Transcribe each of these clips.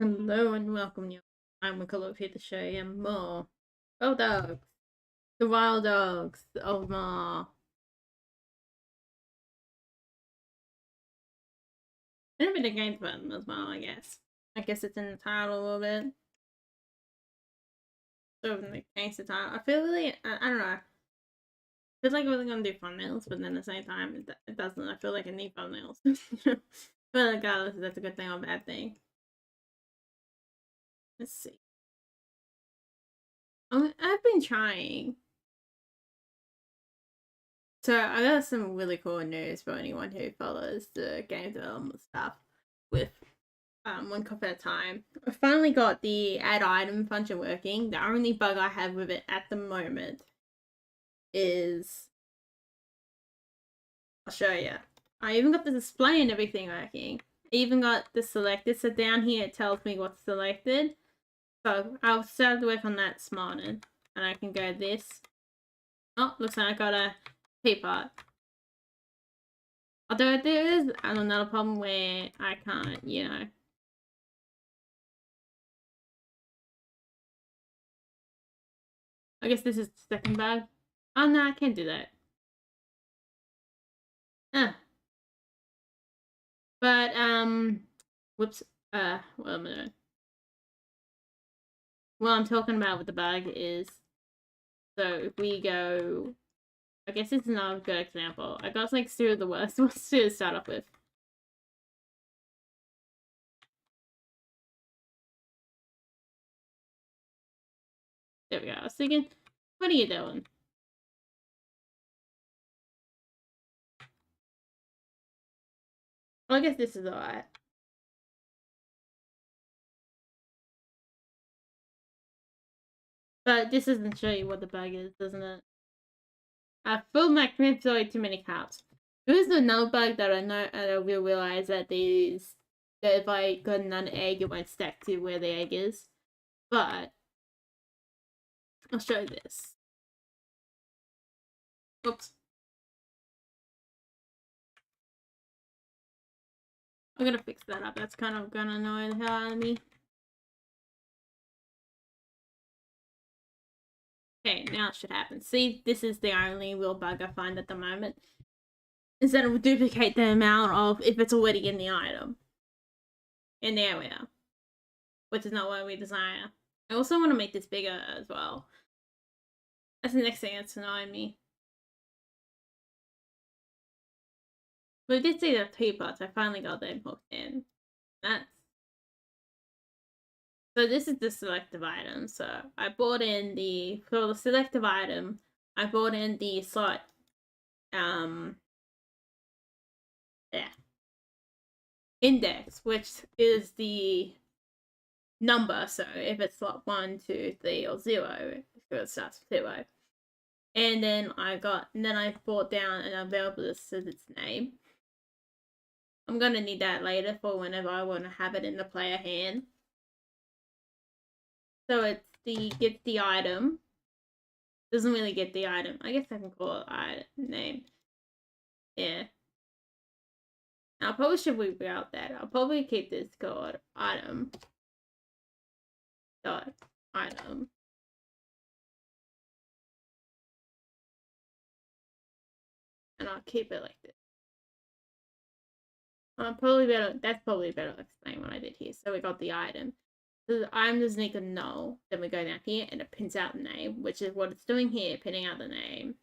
Hello and welcome you. I'm Wobbledogs here to show you more. Wobbledogs. The wild dogs of more. And a bit of games about them as well, I guess. I guess it's in the title a little bit. So in the case of the title, I feel really, I don't know. I feel like I was gonna do thumbnails, but then at the same time, it doesn't. I feel like I need thumbnails. But regardless, that's a good thing or a bad thing. Let's see. I've been trying. So I got some really cool news for anyone who follows the game development stuff with one cup at a time. I finally got the add item function working. The only bug I have with it at the moment is I'll show you. I even got the display and everything working. I even got the selected, so down here it tells me what's selected. So I'll start to work on that this morning, and I can go this. Oh, looks like I got a teapot. Although there is another problem where I can't, I guess this is the second bug. Oh no, I can't do that. But, whoops, what am I doing? What I'm talking about with the bug is, so if we go, I guess this is not a good example. I got like two of the worst ones to start off with. There we go. I was thinking, what are you doing? Well, I guess this is alright. But this doesn't show you what the bug is, doesn't it? I filled my crib with too many cups. There is another bug that I know, and I will realize that that if I got another egg, it won't stack to where the egg is. But I'll show you this. Oops. I'm gonna fix that up. That's kind of gonna annoy the hell out of me. Okay, now it should happen. See, this is the only real bug I find at the moment. Is that it will duplicate the amount of if it's already in the item. In the area. Which is not what we desire. I also want to make this bigger as well. That's the next thing that's annoying me. But we did see the teapots. I finally got them hooked in. That's... So this is the selective item. So I bought in for the selective item, I bought in the slot, index, which is the number. So if it's slot 1, 2, 3, or 0, it starts with 0. And then I brought down an available that says its name. I'm gonna need that later for whenever I want to have it in the player hand. So it's get the item. Doesn't really get the item. I guess I can call it item name. Yeah. I'll probably should reroute that. I'll probably keep this called item dot item. And I'll keep it like this. That's probably better to explain what I did here. So we got the item. So the item doesn't need to know. Then we go down here and it prints out the name, which is what it's doing here, printing out the name.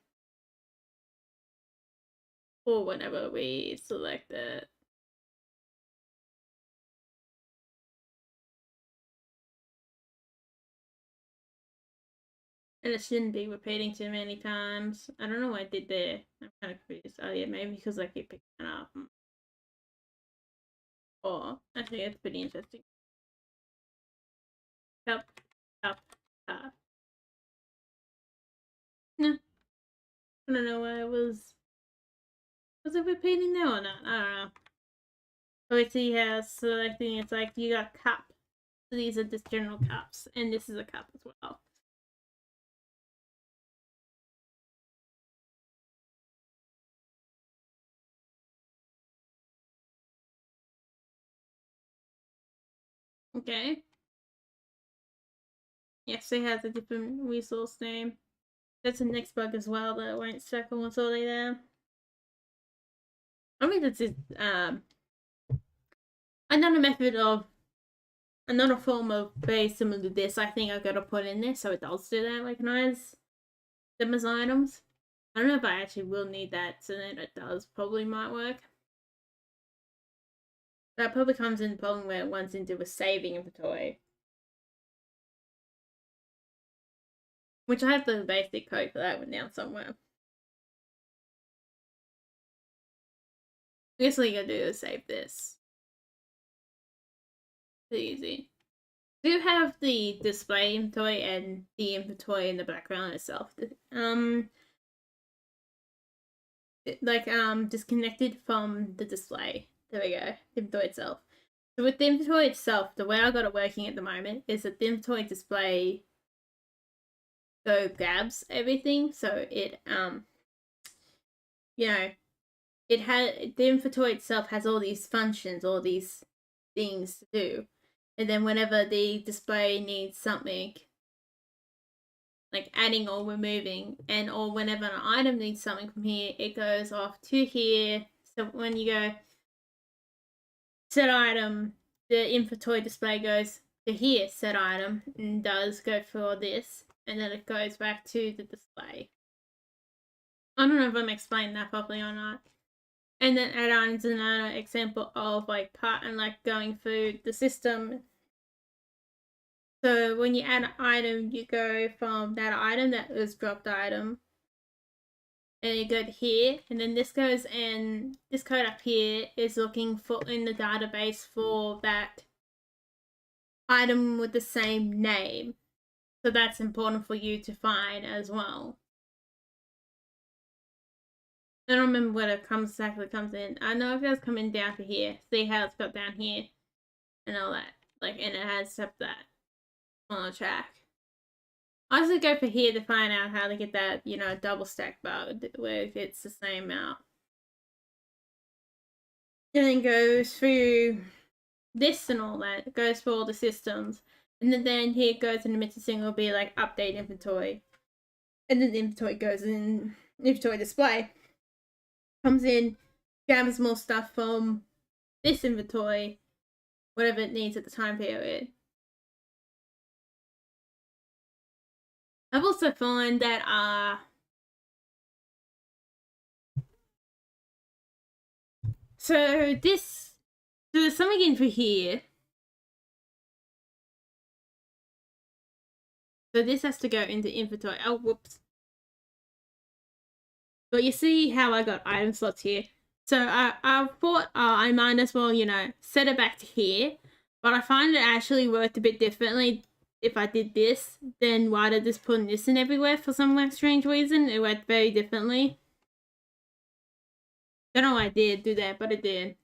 Or whenever we select it. And it shouldn't be repeating too many times. I don't know what I did there. I'm kind of confused. Oh yeah, maybe because I keep picking it up. Or, actually, it's pretty interesting. Cup, cup, cup. No. I don't know why it was... Was it repeating there or not? I don't know. But we see how selecting, it's like you got cup. So these are just general cups. And this is a cup as well. Okay. Yes, it has a different resource name. That's the next bug as well that it won't circle what's already there. I mean, that's another method of another form of very similar to this. I think I gotta put in there so it does do that, recognize them as items. I don't know if I actually will need that, so then it does probably might work. That probably comes in the problem where it wants into a saving inventory. Which I have the basic code for that one down somewhere. I guess all you gotta do is save this. Pretty easy. Do you have the display inventory and the inventory in the background itself? Disconnected from the display. There we go. The inventory itself. So with the inventory itself, the way I got it working at the moment is that the inventory display grabs everything. So it it had the inventory itself has all these functions, all these things to do, and then whenever the display needs something like adding or removing, and or whenever an item needs something from here, it goes off to here. So when you go set item, the inventory display goes to here, set item, and does go for this, and then it goes back to the display. I don't know if I'm explaining that properly or not. And then add items is another example of like part and like going through the system. So when you add an item, you go from that item that was dropped item, and you go to here, and then this goes, and this code up here is looking for in the database for that item with the same name. So that's important for you to find as well. I don't remember what it exactly comes in. I know it does come in down to here. See how it's got down here and all that. Like, and it has stuff that on the track. I also go for here to find out how to get that, double stack bug where it's the same amount. And then goes through this and all that. It goes for all the systems. And then here it goes in the missing thing will be like update inventory. And then the inventory goes in inventory display. Comes in, grabs more stuff from this inventory, whatever it needs at the time period. I've also found that so there's something in for here. So this has to go into inventory. Oh, whoops. But you see how I got item slots here. So I thought I might as well, set it back to here. But I find it actually worked a bit differently if I did this. Then why did just put this in everywhere for some like strange reason? It worked very differently. Don't know why I did do that, but it did.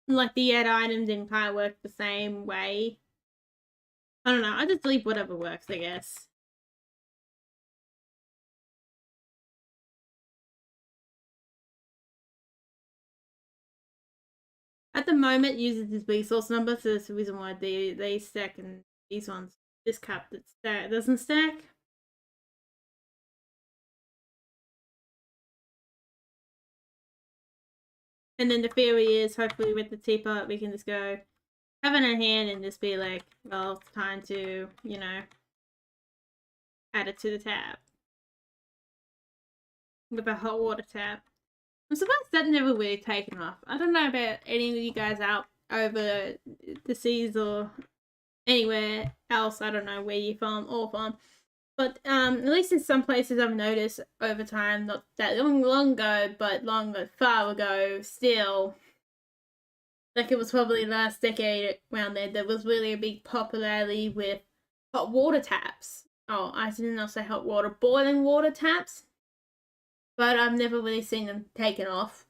Like the add item didn't kind of work the same way. I don't know. I just leave whatever works, I guess. At the moment, it uses this resource number, so that's the reason why they stack and these ones, this cap that doesn't stack. And then the theory is, hopefully with the teapot, we can just go have it in hand and just be like, well, it's time to, add it to the tab. With a hot water tap. I'm surprised that never really taken off. I don't know about any of you guys out over the seas or anywhere else. I don't know where you're from or from. But at least in some places I've noticed over time, not that long ago, but far ago, still, like it was probably last decade around there was really a big popularity with hot water taps. Oh, I did not say hot water, boiling water taps. But I've never really seen them taken off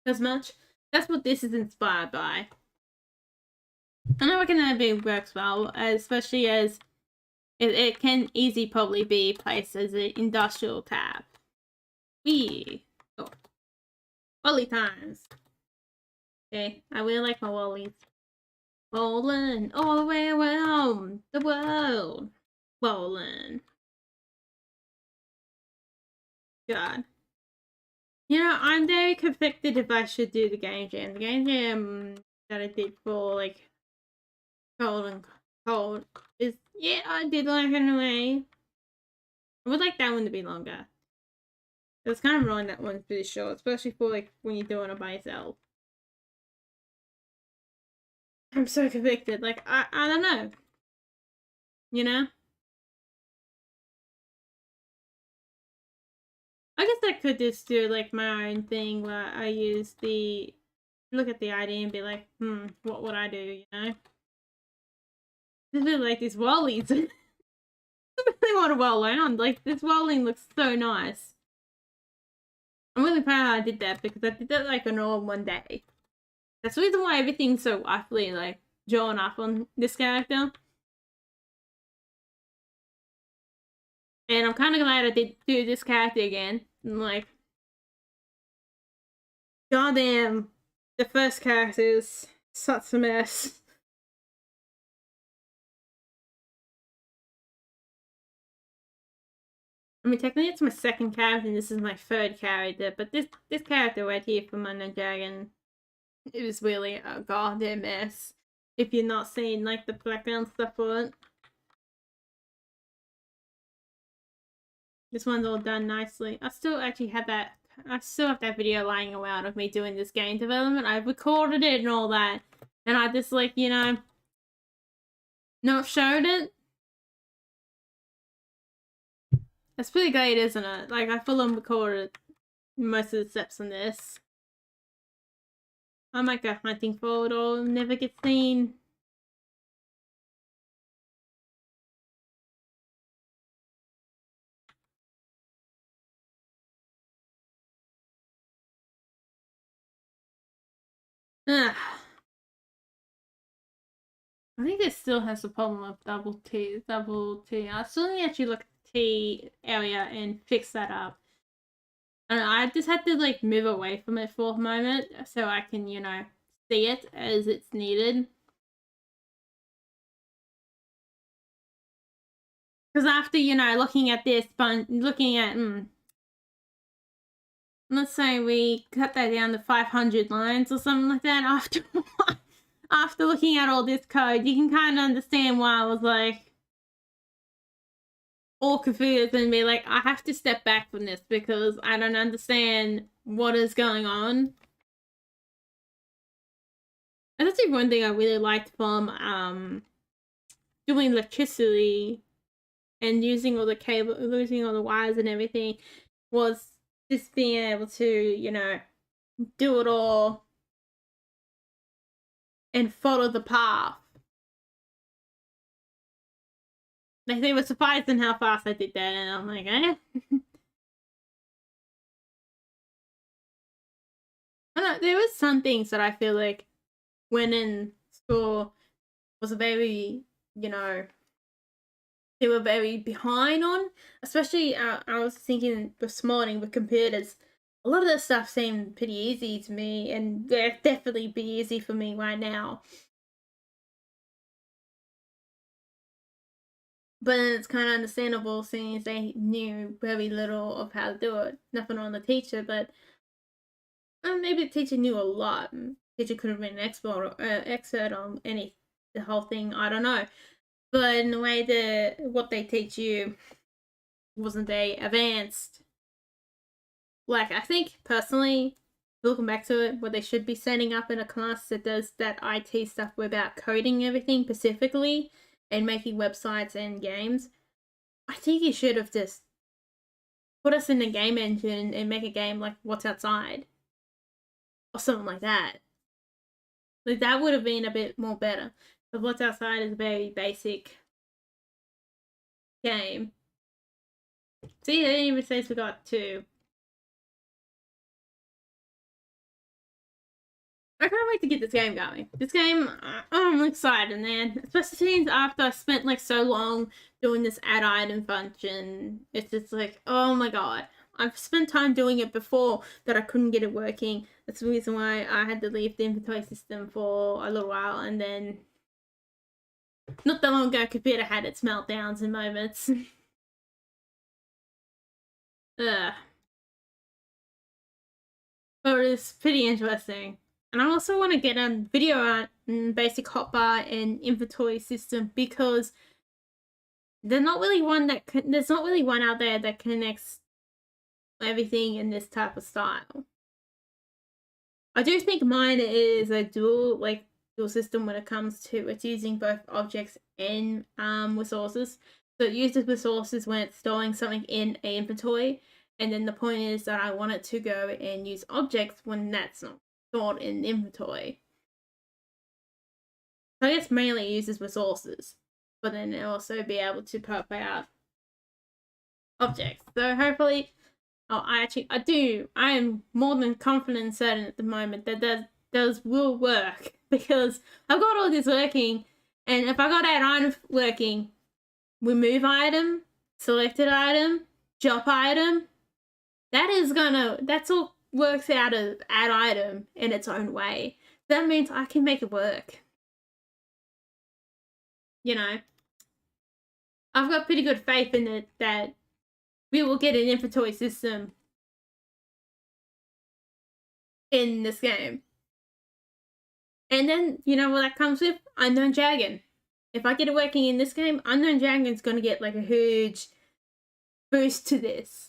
as much. That's what this is inspired by. And I reckon that works well, especially as it can easily probably be placed as an industrial tap. Oh, early times. Okay, I really like my Wallies. Rolling all the way around the world. Rolling. God. You know, I'm very conflicted if I should do the game jam. The game jam that I did for, like, Cold and Cold is, yeah, I did like it in a way. I would like that one to be longer. It's kind of annoying that one's pretty short, especially for, like, when you're doing it by yourself. I'm so conflicted. Like, I don't know. You know? I guess I could just do, like, my own thing where I use the... look at the idea and be like, what would I do, you know? I really like these Wallies. I really want to roll around. Like, this rolling looks so nice. I'm really proud I did that because I did that, like, all one day. That's the reason why everything's so awfully, like, drawn up on this character. And I'm kind of glad I did do this character again. I'm like, goddamn, the first character is such a mess. I mean, technically it's my second character and this is my third character, but this character right here from Under Dragon, it was really a goddamn mess. If you're not seeing, like, the background stuff for it. This one's all done nicely. I still actually have that, I still have that video lying around of me doing this game development. I recorded it and all that, and I just, like, you know, not showed it. That's pretty great, isn't it? Like, I full on recorded most of the steps in this. I might go hunting for it or never get seen. Ugh. I think it still has the problem of double T. I still need to actually look at the T area and fix that up. And I just had to, like, move away from it for a moment so I can, you know, see it as it's needed. Because after, you know, looking at this, looking at, let's say we cut that down to 500 lines or something like that after looking at all this code, you can kind of understand why I was, like, all confused and be like, I have to step back from this because I don't understand what is going on. And that's one thing I really liked from doing electricity and using all the cable, using all the wires and everything, was just being able to, you know, do it all and follow the path. Like, they were surprised in how fast I did that, and I'm like, eh. I don't know, there was some things that I feel like when in school was very, you know, they were very behind on. Especially, I was thinking this morning with computers, a lot of this stuff seemed pretty easy to me, and they'll definitely be easy for me right now. But it's kind of understandable since they knew very little of how to do it. Nothing on the teacher, but maybe the teacher knew a lot. The teacher could have been an expert on the whole thing. I don't know. But in the way what they teach you wasn't very advanced. Like, I think personally, looking back to it, what they should be setting up in a class that does that IT stuff without coding everything specifically and making websites and games, I think you should have just put us in the game engine and make a game like What's Outside or something like that. Like, that would have been a bit more better. But What's Outside is a very basic game. See, it even says we got 2. I can't wait to get this game going. This game, I'm excited, man. Especially after I spent, like, so long doing this add item function. It's just like, oh my god. I've spent time doing it before that I couldn't get it working. That's the reason why I had to leave the inventory system for a little while, and then not that long ago, computer had its meltdowns and moments. Ugh. But it's pretty interesting. And I also want to get on video art and basic hotbar and inventory system, because there's not really one out there that connects everything in this type of style. I do think mine is a dual system when it comes to it's using both objects and resources. So it uses resources when it's storing something in an inventory, and then the point is that I want it to go and use objects when that's not stored in inventory. So I guess mainly it uses resources, but then it'll also be able to pop out objects. So hopefully, I am more than confident and certain at the moment that will work, because I've got all this working, and if I got add item working, remove item, selected item, drop item, that's all works out of add item in its own way. That means I can make it work. You know, I've got pretty good faith in it that we will get an inventory system in this game. And then, you know what that comes with? Unknown Dragon. If I get it working in this game, Unknown Dragon's gonna get like a huge boost to this.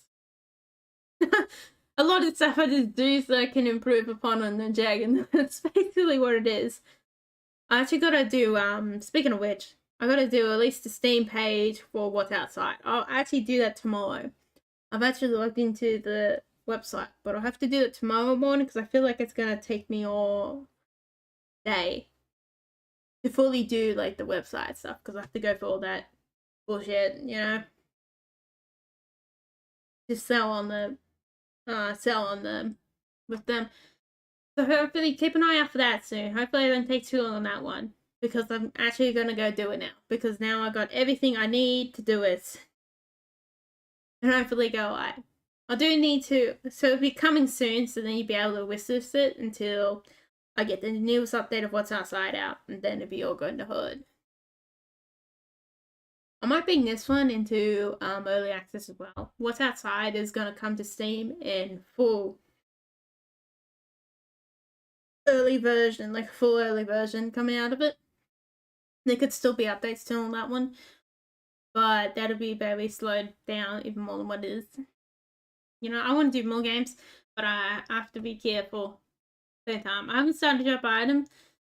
A lot of stuff I just do so I can improve upon Unknown Dragon. That's basically what it is. I actually gotta do, speaking of which, I gotta do at least a Steam page for what's outside. I'll actually do that tomorrow. I've actually logged into the website, but I'll have to do it tomorrow morning because I feel like it's gonna take me all day to fully do like the website stuff, because I have to go for all that bullshit, you know, to sell on them with them. So hopefully keep an eye out for that soon. Hopefully I don't take too long on that one, because I'm actually gonna go do it now, because now I got everything I need to do it, and hopefully go live. I do need to, so it'll be coming soon, so then you'll be able to wishlist it until I get the newest update of what's outside out, and then it'll be all good in the hood. I might bring this one into early access as well. What's outside is going to come to Steam in full early version, like a full early version coming out of it. There could still be updates still on that one, but that'll be very slowed down even more than what it is. You know, I want to do more games, but I have to be careful. Same time, I haven't started to drop items,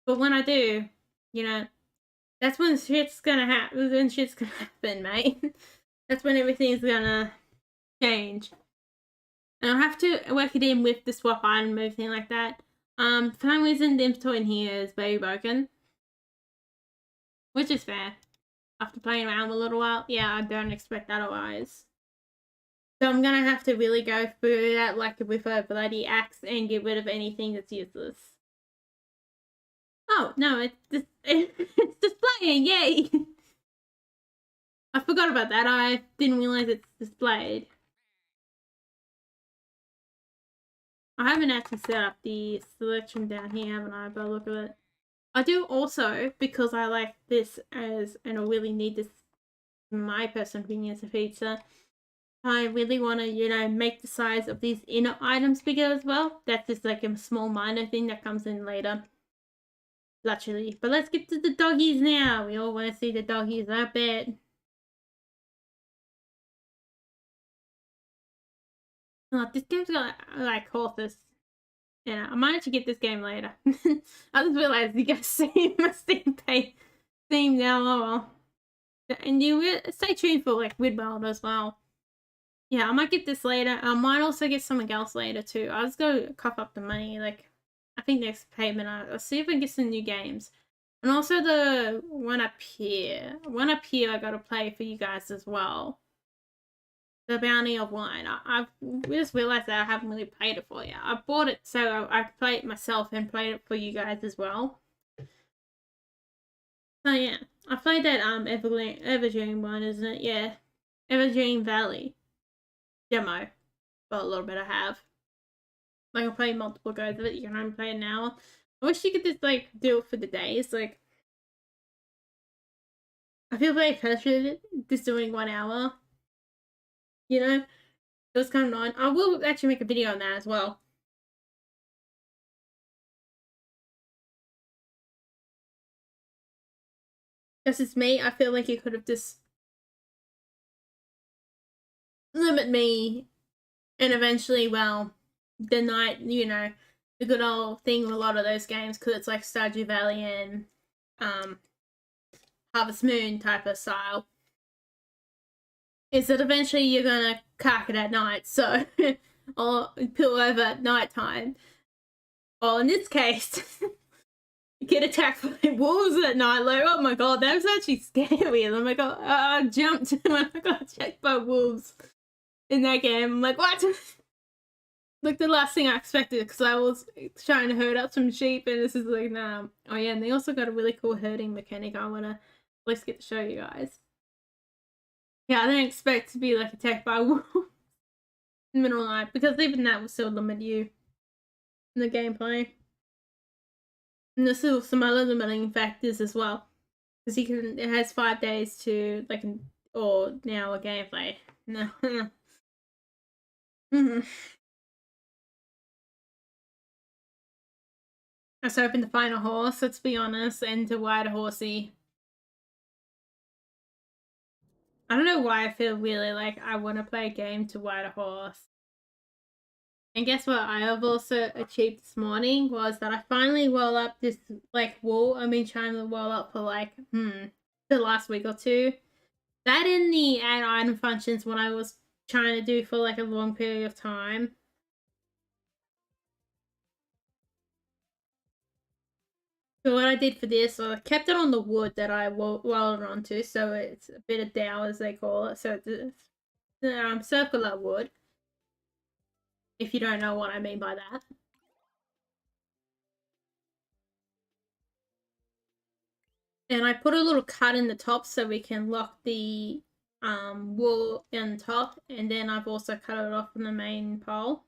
but when I do, you know, that's when shit's gonna happen. Then shit's gonna happen, mate. That's when everything's gonna change, and I'll have to work it in with the swap item and everything like that. For some reason, the inventory in here is very broken, which is fair. After playing around a little while, yeah, I don't expect otherwise. So I'm gonna have to really go through that like with a bloody axe and get rid of anything that's useless. Oh, no, it's displaying, yay! I forgot about that, I didn't realize it's displayed. I haven't actually set up the selection down here, haven't I, by the look of it. I do also, because I like this and I really need this, in my personal opinion, as a feature, I really want to, you know, make the size of these inner items bigger as well. That's just like a small minor thing that comes in later. Literally. But let's get to the doggies now. We all want to see the doggies, I bet. Oh, this game's got like horses. Yeah, I might actually get this game later. I just realized you guys see my Steam now. Oh well. And you stay tuned for like Widworld as well. Yeah, I might get this later. I might also get something else later too. I'll just go cough up the money. Like, I think next payment, I'll see if I can get some new games. And also the one up here. One up here I gotta play for you guys as well. The Bounty of Wine. I've just realized that I haven't really played it for you. I bought it so I could play it myself and played it for you guys as well. So yeah, I played that Evergreen one, isn't it? Yeah, Evergreen Valley demo but a little bit I have. Like, I'm playing multiple goes of it. You can only play an hour. I wish you could just, like, do it for the days. Like, I feel very pressured just doing 1 hour. You know? It was kind of annoying. I will actually make a video on that as well. This is me. I feel like you could have just limit me and eventually, well, the night, you know, the good old thing with a lot of those games, because it's like Stardew Valley and Harvest Moon type of style, is that eventually you're gonna cack it at night, so, or pull over at night time. Or in this case, get attacked by wolves at night. Like, oh my god, that was actually scary. And I'm like, oh, I jumped when I got attacked by wolves in that game. I'm like, what? Like, the last thing I expected, because I was trying to herd up some sheep, and this is like, nah. Oh yeah, and they also got a really cool herding mechanic I want to at least get to show you guys. Yeah, I didn't expect to be, like, attacked by wolves in the middle of the night, because even that will still limit you in the gameplay. And there's still some other limiting factors as well, because it has 5 days to, like, or now a gameplay. No. I was hoping to find a horse, let's be honest, and to ride a horsey. I don't know why I feel really like I want to play a game to ride a horse. And guess what I have also achieved this morning was that I finally roll up this, like, wool I've been trying to roll up for, like, the last week or two. That and the add item functions when I was trying to do for, like, a long period of time. So what I did for this, I kept it on the wood that I rolled it onto, so it's a bit of dowel, as they call it. So it's circular wood, if you don't know what I mean by that. And I put a little cut in the top so we can lock the wool in top, and then I've also cut it off from the main pole.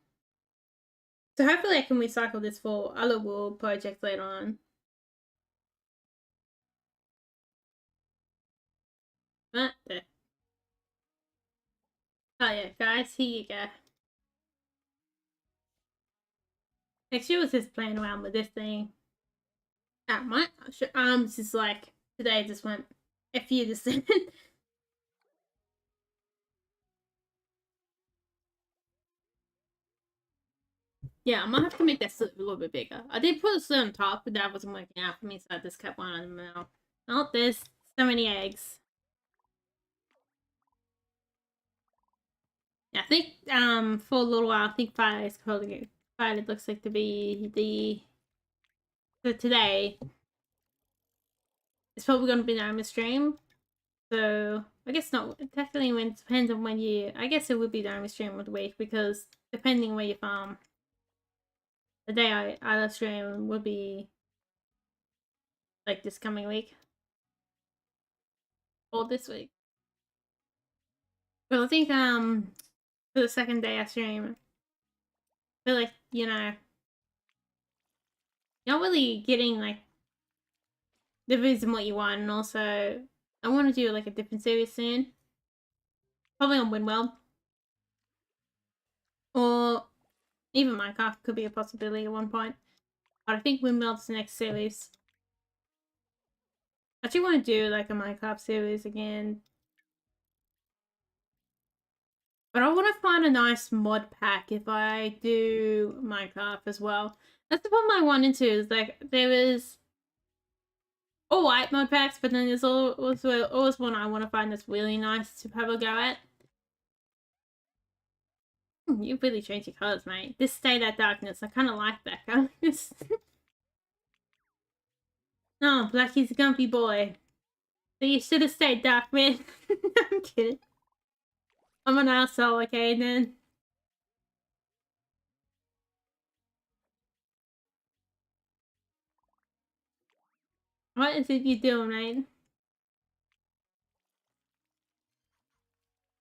So hopefully I can recycle this for other wool projects later on. But there. Oh yeah, guys, here you go. Next year was just playing around with this thing. My arms is like, today just went F you this thing. Yeah, I might have to make that slip a little bit bigger. I did put a slip on top, but that wasn't working out for me, so I just kept one in the middle. Oh, there's so many eggs. Yeah, I think for a little while, I think Friday's calling it. Friday looks like to be so today. It's probably going to be the stream. So I guess not technically. When it depends on when you. I guess it would be the stream of the week, because depending where you farm, the day I stream would be like this coming week or this week. But I think for the second day I stream, I feel like, you know, you're not really getting like the views and what you want, and also I want to do like a different series soon, probably on Windwell, or even Minecraft could be a possibility at one point. But I think Windwell's the next series. I actually want to do like a Minecraft series again, but I want to find a nice mod pack if I do Minecraft as well. That's the problem I want into, is like there is all white mod packs, but then there's also always one I want to find that's really nice to have a go at. You've really changed your colours, mate. This Stay That Darkness, I kind of like that colors. Oh, Blackie's a gumpy boy. So you should have stayed dark, man. I'm kidding. I'm an asshole, okay, then. What is it you doing, mate?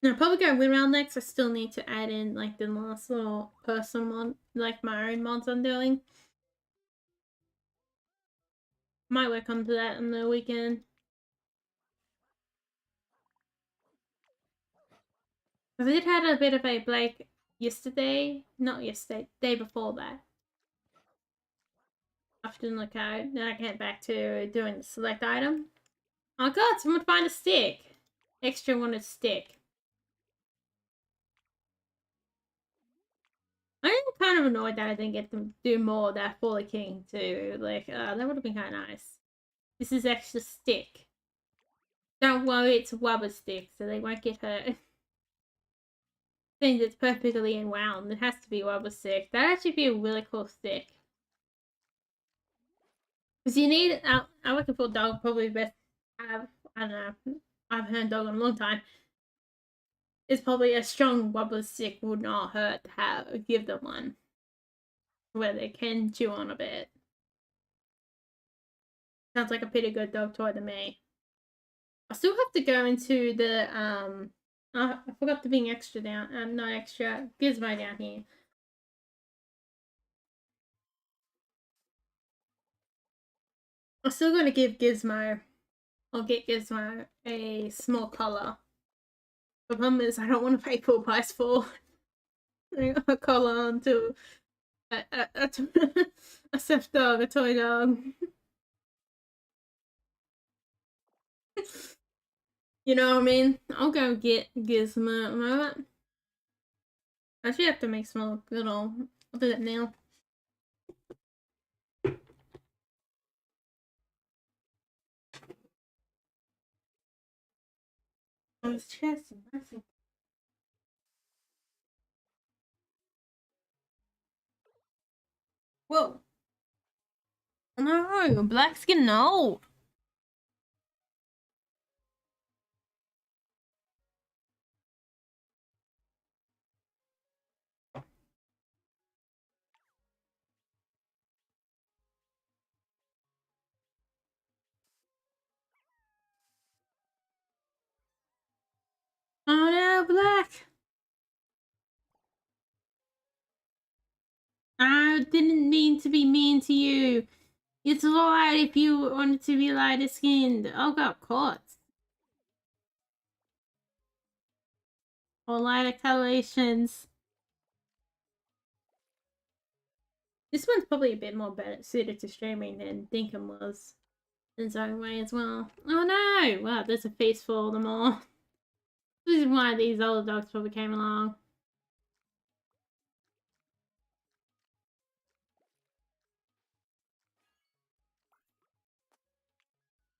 I'll probably go win round next. I still need to add in like the last little person one, like my own mods I'm doing. Might work onto that on the weekend. Because I did had a bit of a break yesterday. Not yesterday, day before that. Often look out. Then I get back to doing the select item. Oh god, someone find a stick. Extra wanted stick. I'm kind of annoyed that I didn't get to do more of that for the king too. Like, that would have been kind of nice. This is extra stick. Don't worry, it's a rubber stick, so they won't get hurt. Thing that's perfectly wound. It has to be rubber stick. That'd actually be a really cool stick. Because you need, I reckon for a dog, probably best have, I don't know, I haven't had a dog in a long time. It's probably a strong rubber stick would not hurt to have, give them one. Where they can chew on a bit. Sounds like a pretty good dog toy to me. I still have to go into the, I forgot to bring extra down, not extra, Gizmo down here. I'm still going to give Gizmo, I'll get Gizmo a small collar. The problem is I don't want to pay full price for a collar onto a stuffed dog, a toy dog. You know what I mean? I'll go get Gizmo. I actually have to make some good old. I'll do that now. His chest is massive. Whoa. No, Black's getting old. Oh no, Black. I didn't mean to be mean to you. It's alright if you wanted to be lighter skinned. I got caught. Or lighter colorations. This one's probably a bit more better suited to streaming than Dingo was in its own way as well. Oh no! Wow, there's a face for them all. This is why these older dogs probably came along.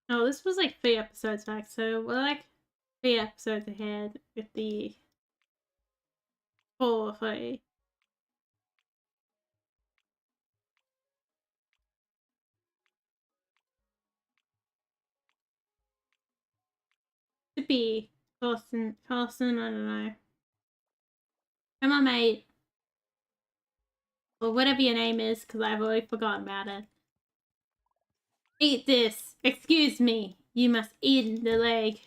Oh, this was like 3 episodes back, so we're like 3 episodes ahead with the 4 or 3. Could be Carson, I don't know. Come on, mate. Or whatever your name is, because I've already forgotten about it. Eat this. Excuse me. You must eat the leg.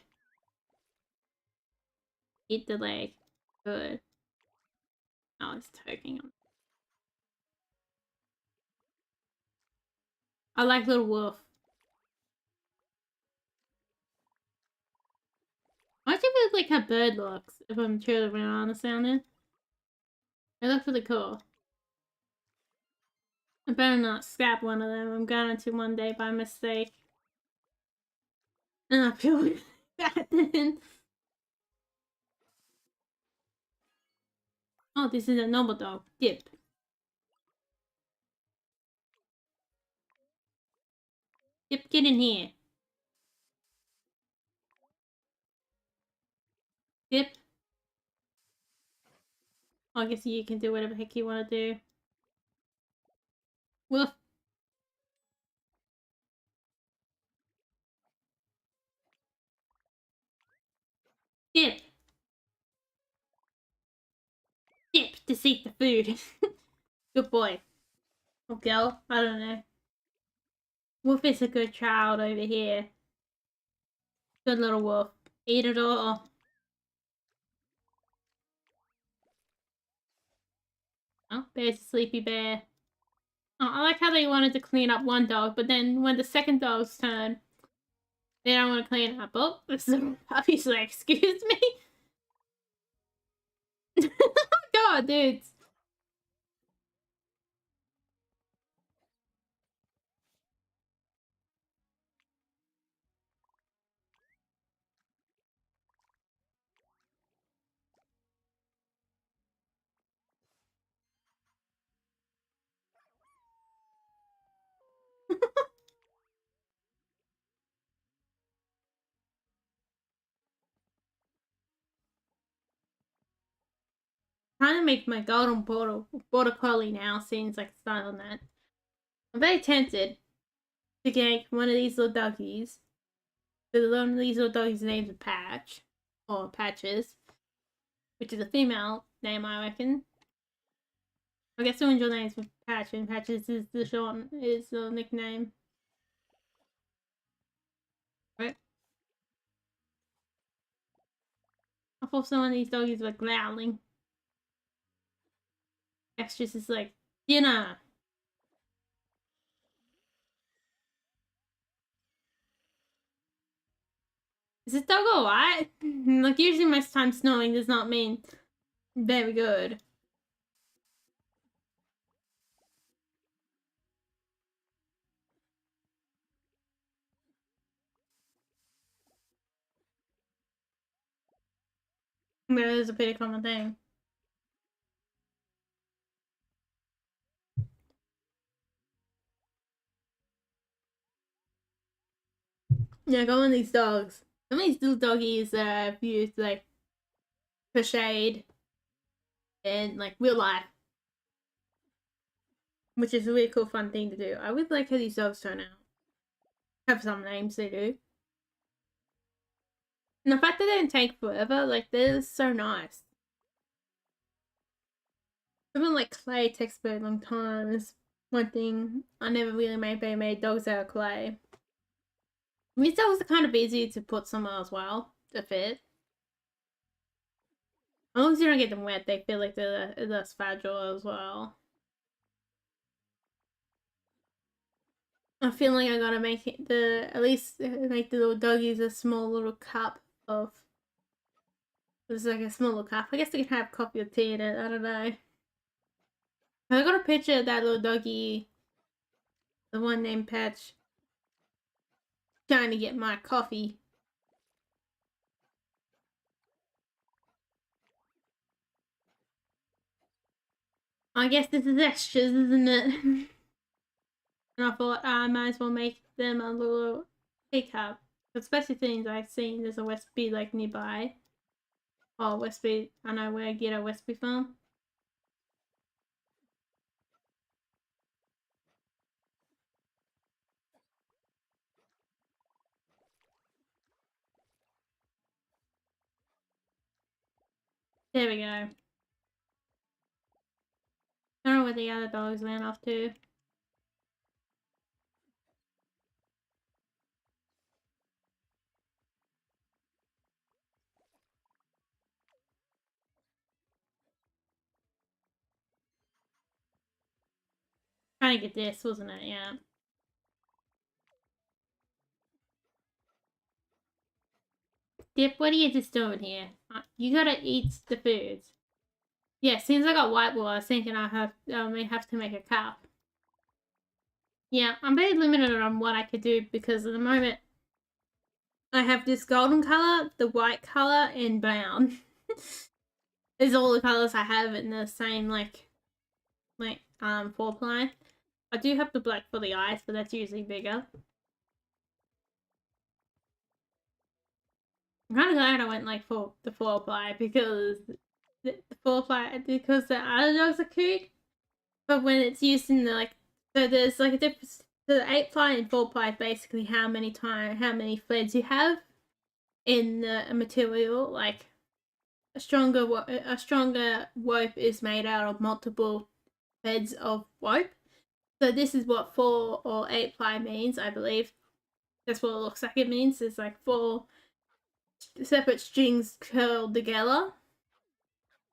Eat the leg. Good. Oh, it's toking him. I like Little Wolf. I actually really like how Bird looks, if I'm truly being honest on it. They look really cool. I better not scrap one of them. I'm going to one day by mistake. And I feel bad then. Oh, this is a normal dog. Dip. Dip, get in here. Dip. Oh, I guess you can do whatever the heck you want to do. Woof. Dip. Dip to seek the food. Good boy. Or girl. I don't know. Wolf is a good child over here. Good little wolf. Eat it all. Oh, Bear's a sleepy bear. Oh, I like how they wanted to clean up one dog, but then when the second dog's turn, they don't want to clean up. Oh, this little puppy's like, excuse me? God, dude. Trying to make my golden border collie now seems like a style on that. I'm very tempted to get one of these little doggies. The one of these little doggies' name's Patch, or Patches, which is a female name, I reckon. I guess the angel name's Patch, and Patches is the nickname. Right? I thought some of these doggies were growling. Extras is like, dinner! Is this dog alright? Like, usually most times snowing does not mean very good. But it is a pretty common thing. Yeah, got one of these dogs. Some of these little doggies that I've used, like, for shade and, like, real life. Which is a really cool, fun thing to do. I would like how these dogs turn out. Have some names, they do. And the fact that they don't take forever, like, they're so nice. Something like clay takes a very long time is one thing. I never really made dogs out of clay. These dogs are kind of easy to put somewhere as well to fit. As long as you don't get them wet, they feel like they're less fragile as well. I feel like I gotta make it at least make the little doggies a small little cup of. It's like a small little cup. I guess they can have coffee or tea in it. I don't know. I got a picture of that little doggy, the one named Patch, trying to get my coffee. I guess this is extras, isn't it? And I thought I might as well make them a little teacup. Especially things I've seen there's a Westby like nearby. Oh, Westby, I know where I get a Westby from. There we go. I don't know where the other dogs went off to. Trying to get this, wasn't it? Yeah. Dip, what are you just doing here? You gotta eat the foods. Yeah, since I got white wool, I was thinking I may have to make a cup. Yeah, I'm very limited on what I could do because at the moment I have this golden color, the white color, and brown. These are all the colors I have in the same like 4-ply. I do have the black for the eyes, but that's usually bigger. I'm kind of glad I went like for the 4-ply because the 4-ply because the other dogs are cute, but when it's used in the so there's like a difference. So the 8-ply and 4-ply is basically how many threads you have in the material. Like a stronger rope is made out of multiple threads of rope. So this is what 4 or 8-ply means, I believe. That's what it looks like it means. It's like 4 separate strings curled together,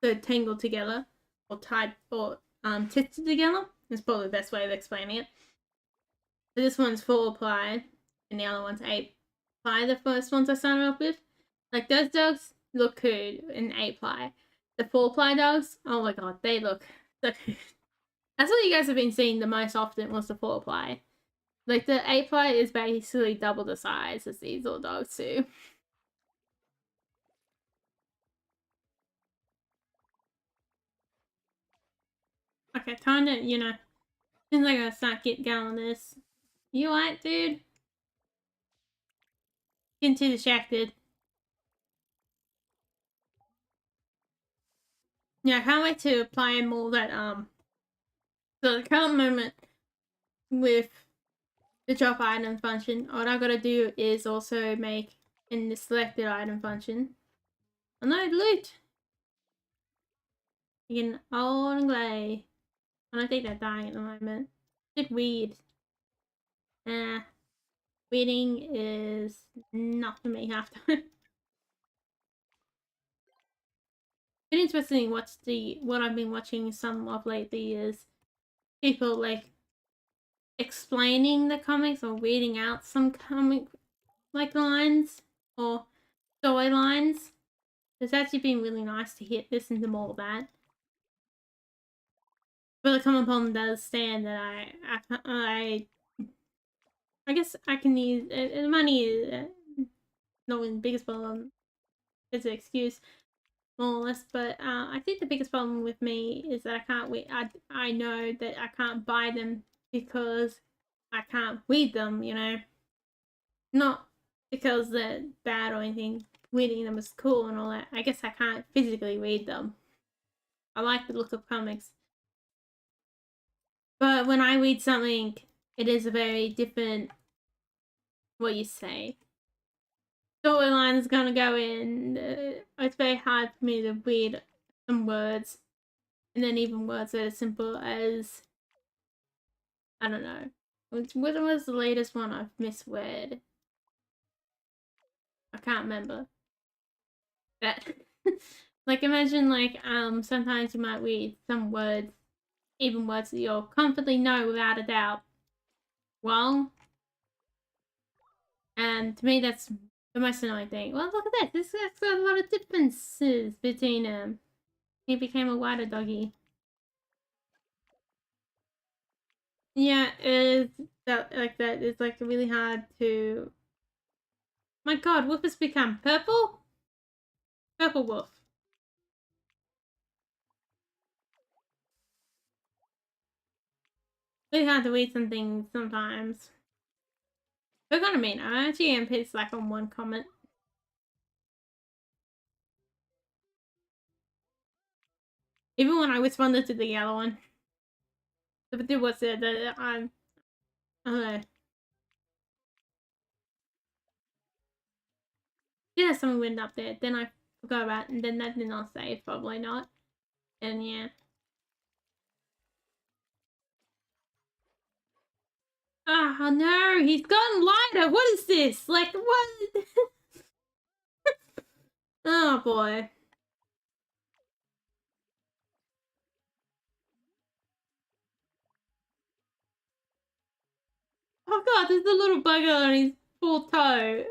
so tangled together or tied or tits together. That's probably the best way of explaining it. So this one's 4-ply, and the other one's 8-ply. The first ones I started off with, like those dogs look good in 8-ply. The 4-ply dogs, oh my god, they look so good. That's what you guys have been seeing the most often was the 4-ply. Like the 8-ply is basically double the size as these little dogs too. Okay, time to, you know, seems like I gotta start getting going on this. You alright, dude? Getting too distracted. Yeah, I can't wait to apply more that, so the current moment with the drop item function, what I gotta do is also make in the selected item function. Unload loot! You can only. I don't think they're dying at the moment. Just weed. Nah. Weeding is not for me half time. Been interesting what I've been watching some of lately is people like explaining the comics or reading out some comic like lines or story lines. It's actually been really nice to listen to more of that. But the common problem does stand that I guess I can use money is not the biggest problem. It's an excuse, more or less. But I think the biggest problem with me is that I can't read. I know that I can't buy them because I can't read them. You know, not because they're bad or anything. Reading them is cool and all that. I guess I can't physically read them. I like the look of comics, but when I read something, it is a very different. What you say? Storyline is gonna go in. It's very hard for me to read some words, and then even words that are simple as I don't know. What was the latest one I've misread? I can't remember. That like imagine like sometimes you might read some words, even words that you'll comfortably know without a doubt wrong. And to me that's the most annoying thing. Well, look at this. This has got a lot of differences between he became a wider doggy. Yeah, it's that like that. It's like really hard to. My God, Wolf has become purple. Purple Wolf. Really hard to read some things sometimes. We're gonna mean I actually am pissed like on one comment. Even when I responded to the other one. The dude was there that I don't know. Yeah, someone went up there. Then I forgot about it, and then that did not save, probably not. And yeah. Oh no, he's gotten lighter. What is this? Like what? Oh boy. Oh god, there's a little bugger on his full toe.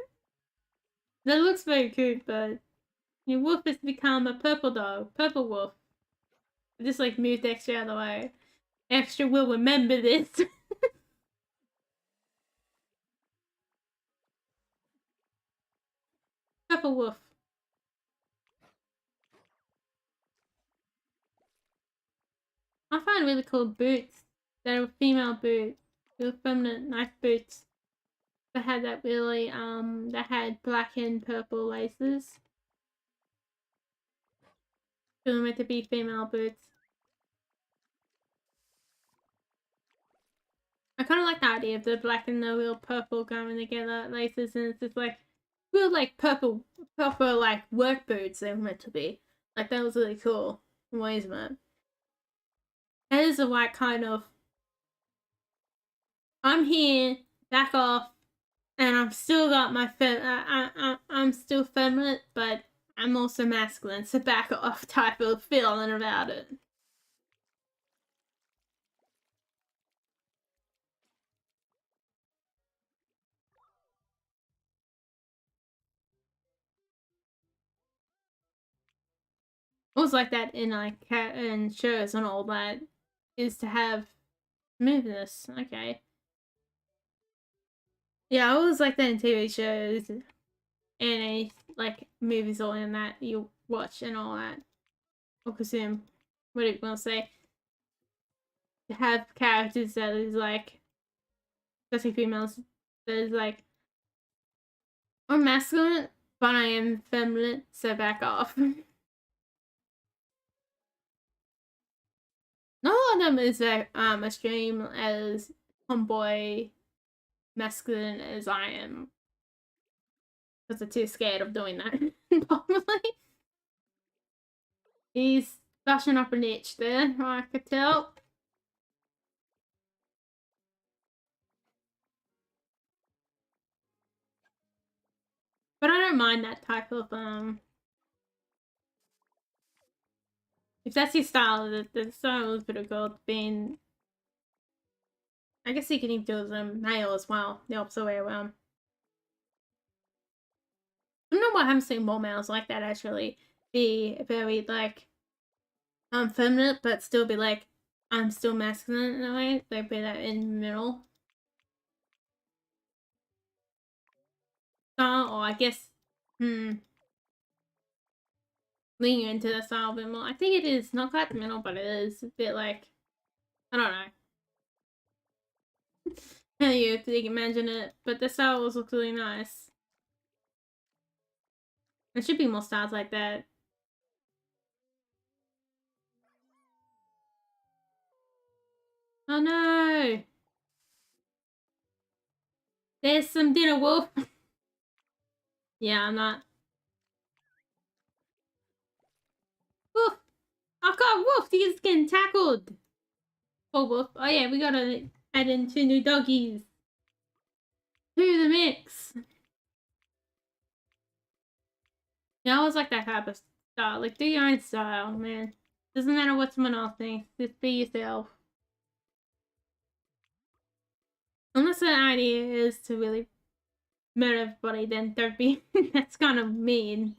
That looks very cute, but your wolf has become a purple dog. Purple wolf. Just like moved extra out of the way. Extra will remember this. Purple wolf. I find really cool boots. They're female boots. Real feminine, nice boots. They had that really, they had black and purple laces. They were meant to be female boots. I kind of like the idea of the black and the real purple going together laces, and it's just like real like purple, proper like work boots they were meant to be. Like that was really cool. Amazement. That is the right kind of. I'm here, back off, and I've still got my I'm still feminine, but I'm also masculine, so back off type of feeling about it. always like that in like cat and shows and all that, is to have smoothness. Okay. Yeah, I always like that in TV shows and like movies all in that you watch and all that. Or consume. What do you want to say? To have characters that is like, especially females, that is like, I'm masculine, but I am feminine, so back off. Not all of them is extreme as tomboy masculine as I am, because they're too scared of doing that. Probably. He's bashing up an itch there, I could tell. But I don't mind that type of if that's your style, the style is pretty good. Being, I guess you can even do it as a male as well, the opposite way around. I don't know why I haven't seen more males like that actually be very like feminine, but still be like, I'm still masculine in a way. They'd be that in the middle style, or I guess, leaning into the style a bit more. I think it is not quite the middle, but it is a bit like, I don't know. How you can imagine it, but the style looks really nice. There should be more styles like that. Oh no! There's some dinner wolf. Yeah, I'm not. Woof! I got wolf. He's getting tackled. Oh wolf. Oh yeah, we gotta add in 2 new doggies to the mix. Yeah, I always like that type of style. Like, do your own style, man. Doesn't matter what someone else thinks. Just be yourself. Unless the idea is to really murder everybody, then don't be. That's kind of mean.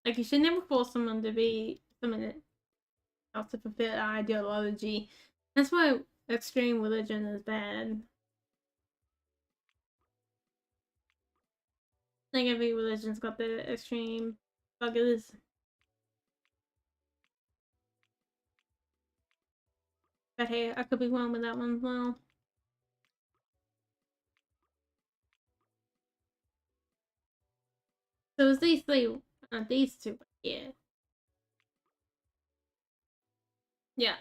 Like, you should never force someone to be someone else to fulfill ideology. That's why extreme religion is bad. Like, every religion's got the extreme buggers. But hey, I could be wrong with that one as well. So it's these three, these two, yeah. Yeah.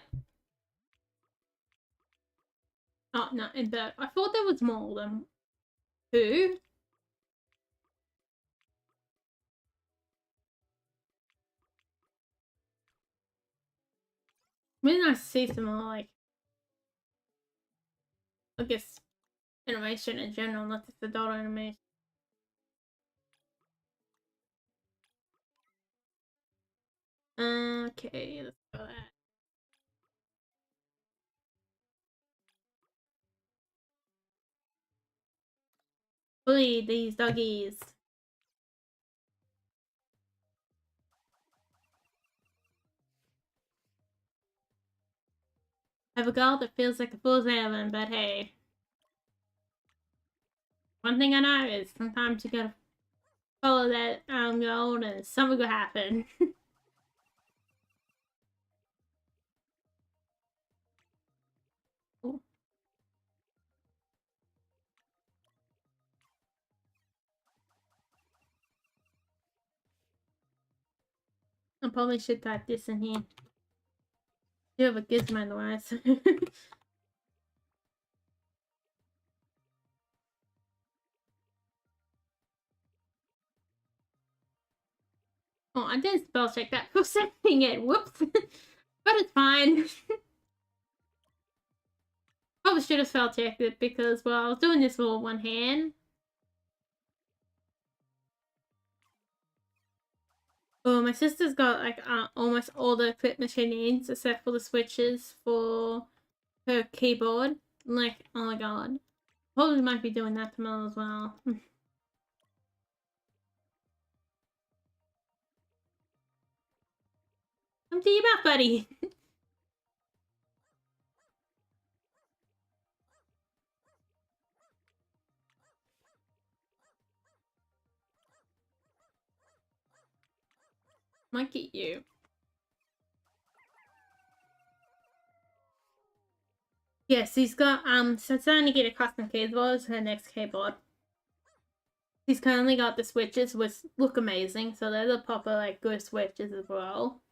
Oh, no, but I thought there was more than 2. Really nice to see some more, like, I guess, animation in general, not just adult animation. Okay, let's go that. Bully these doggies. I have a girl that feels like a fool's errand, but hey. One thing I know is sometimes you gotta follow that goal and something will happen. Ooh. I probably should type this in here. You have a gizmo otherwise. Oh, I didn't spell check that for saying it. Whoops. But it's fine. Probably should have spell checked it because, well, I was doing this with one hand. Oh, my sister's got like almost all the equipment she needs except for the switches for her keyboard. Like, oh my god. Probably might be doing that tomorrow as well. Empty your mouth, buddy. Might get you. Yes, he's got so it's starting to get a custom keyboard for her next keyboard. He's currently got the switches which look amazing, so they're the proper like good switches as well.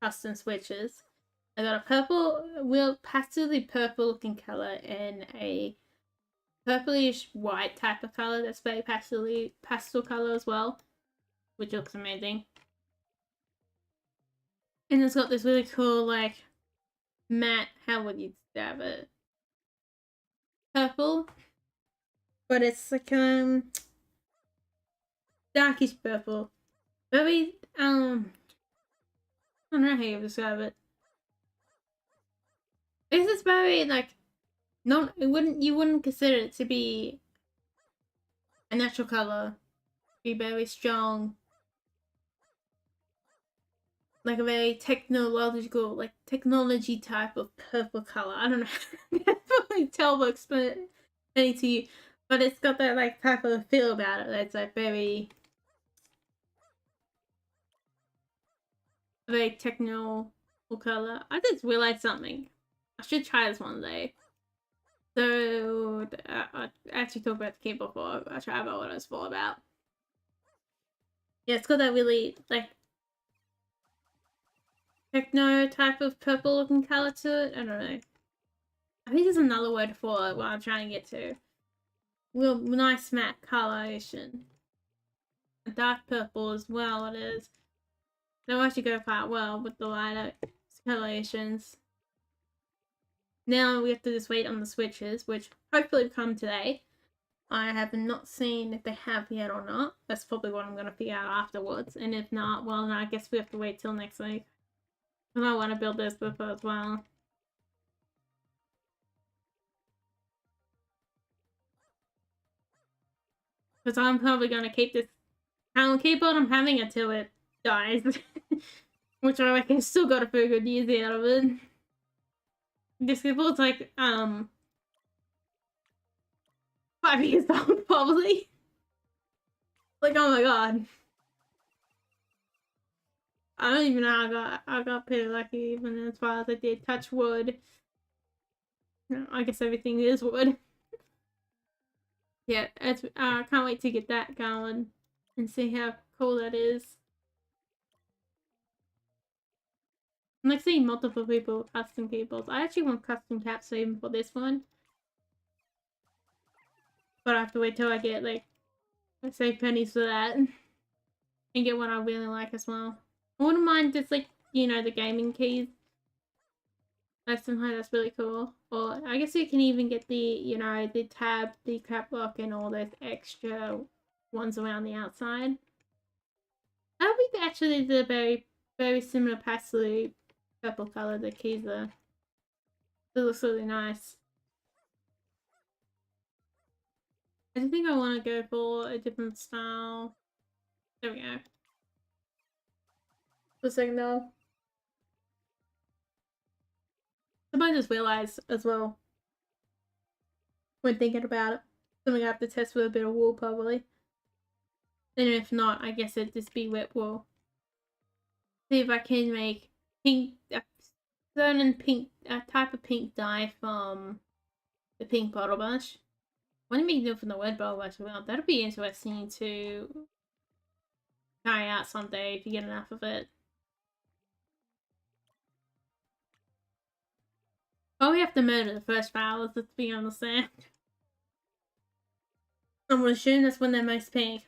Custom switches. I got a purple, pastely purple looking color and a purplish white type of color that's very pastel color as well, which looks amazing. And it's got this really cool like matte, how would you describe it? Purple, but it's like darkish purple, very I don't know how you describe it. This is very like you wouldn't consider it to be a natural color. Be very strong, like a very technology type of purple color. I don't know. I can't really tell but explain it to you, but it's got that like type of feel about it. That's like very techno color. I just realized something. I should try this one day. So I actually talked about the keyboard before. I tried about what I was all about. Yeah, it's got that really like techno type of purple looking color to it. I don't know. I think there's another word for it. What I'm trying to get to. Real nice matte coloration. A dark purple as well. It is. They'll actually go quite well with the lighter colorations. Now we have to just wait on the switches, which hopefully come today. I have not seen if they have yet or not. That's probably what I'm going to figure out afterwards. And if not, well, then I guess we have to wait till next week. Because I want to build this with her as well. Because I'm probably going to keep this current keyboard I'm having until it dies. Which I reckon still got a few good years out of it. This keyboard's like, 5 years old, probably. Like, oh my god. I don't even know I got pretty lucky even as far as I did. Touch wood. I guess everything is wood. Yeah, I can't wait to get that going and see how cool that is. I'm like seeing multiple people with custom keyboards. I actually want custom caps even for this one. But I have to wait till I get like, I save pennies for that. And get what I really like as well. I wouldn't mind just like, you know, the gaming keys. That's really cool. Or I guess you can even get the, you know, the tab, the cap lock, and all those extra ones around the outside. I think actually the very similar pastel purple color the keys are. It looks really nice. I think I want to go for a different style. There we go. For a second though. I just realized as well when thinking about it. Something I have to test with a bit of wool probably. And if not, I guess it'd just be wet wool. See if I can make pink, a certain pink, a type of pink dye from the pink bottle brush. What do you do from the red bottle brush? Well, that'd be interesting to try out someday if you get enough of it. Oh, we have to murder the first flowers, let's be honest there. I'm gonna assume that's when they're most pink.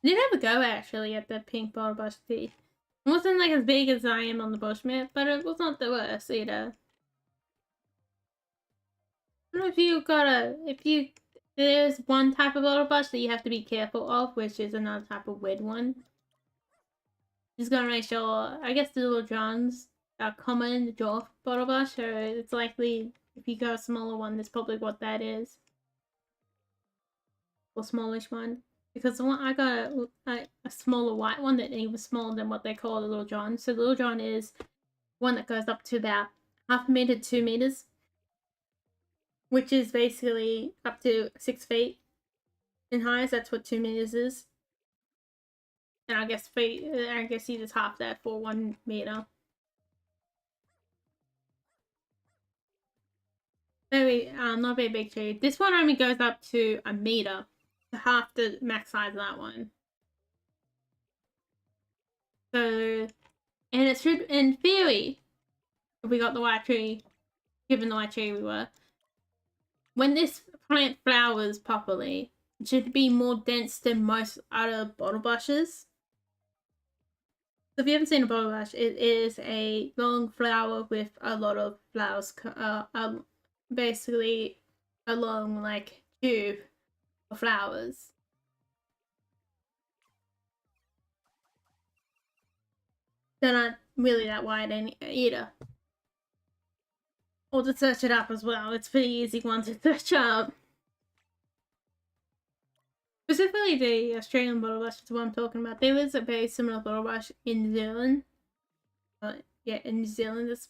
I did have a go actually at the pink bottle brush tea. It wasn't like as big as I am on the bushmint, but it was not the worst either. I don't know if there's one type of bottle brush that you have to be careful of, which is another type of weird one. Just gotta make sure, I guess the little Johns are common in the dwarf bottle brush, so it's likely if you go a smaller one, that's probably what that is. Or smallish one. because the one I got a smaller white one that even smaller than what they call the Little John. So the Little John is one that goes up to about half a meter, 2 meters, which is basically up to 6 feet in height. That's what 2 meters is. And I guess he does half that for 1 meter. Not very big tree. This one only goes up to a meter, half the max size of that one. So, and it should, in theory, if we got the white tree, given the white tree we were, when this plant flowers properly, it should be more dense than most other bottle brushes. So if you haven't seen a bottle brush, it is a long flower with a lot of flowers, basically a long like tube of flowers. They're not really that wide either. Or to search it up as well. It's a pretty easy one to search up. Specifically the Australian bottle brush is the one I'm talking about. There is a very similar bottle brush in New Zealand. Yeah, in New Zealand it's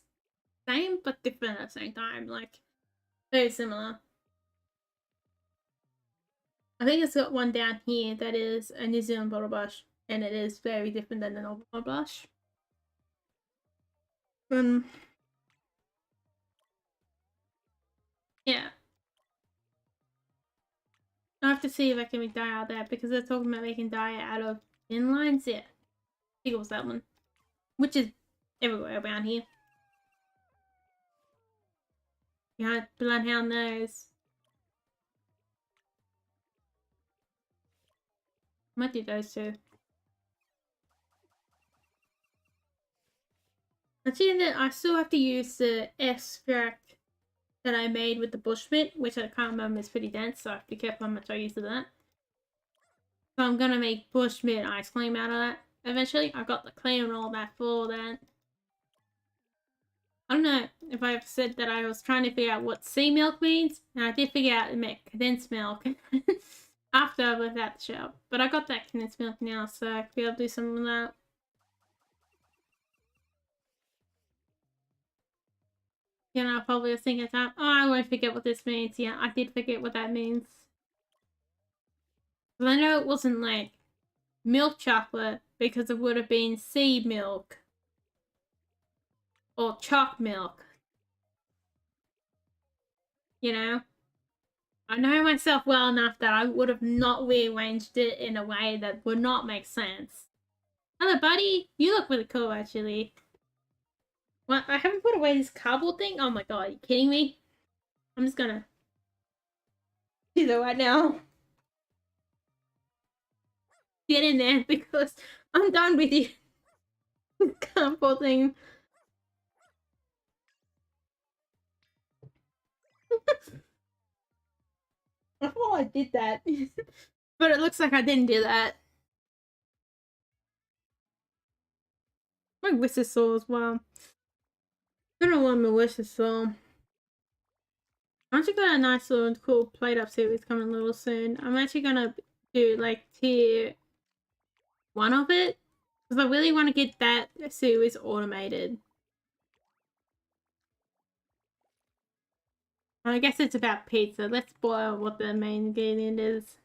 the same but different at the same time. Like, very similar. I think it's got one down here that is a New Zealand bottle brush, and it is very different than the normal bottle brush. Yeah. I have to see if I can make dye out of that, because they're talking about making dye out of thin lines. Yeah. I think it was that one. Which is everywhere around here. Yeah, bloodhound nose. Might do those two. I still have to use the extract that I made with the bushmint, which I can't remember is pretty dense, so I have to be careful how much I use of that. So I'm gonna make bushmint ice cream out of that eventually. I got the cream and all that for that. I don't know if I've said that I was trying to figure out what sea milk means, and I did figure out it meant condensed milk after I left out the shop. But I got that condensed milk now, so I could be able to do some of that. You know, I probably was thinking at the time, oh, I won't forget what this means. Yeah, I did forget what that means. But I know it wasn't like milk chocolate, because it would have been sea milk or choc milk. You know? I know myself well enough that I would have not rearranged it in a way that would not make sense. Hello, buddy. You look really cool, actually. Well, I haven't put away this cardboard thing. Oh my god, are you kidding me? I'm just gonna do that right now. Get in there, because I'm done with you. Cardboard thing. I thought I did that. But it looks like I didn't do that. My wrist is sore as well. I don't know why my wrist is sore. I actually got a nice little cool plate up series coming a little soon. I'm actually gonna do like tier 1 of it, because I really want to get that series automated. I guess it's about pizza. Let's spoil what the main ingredient is.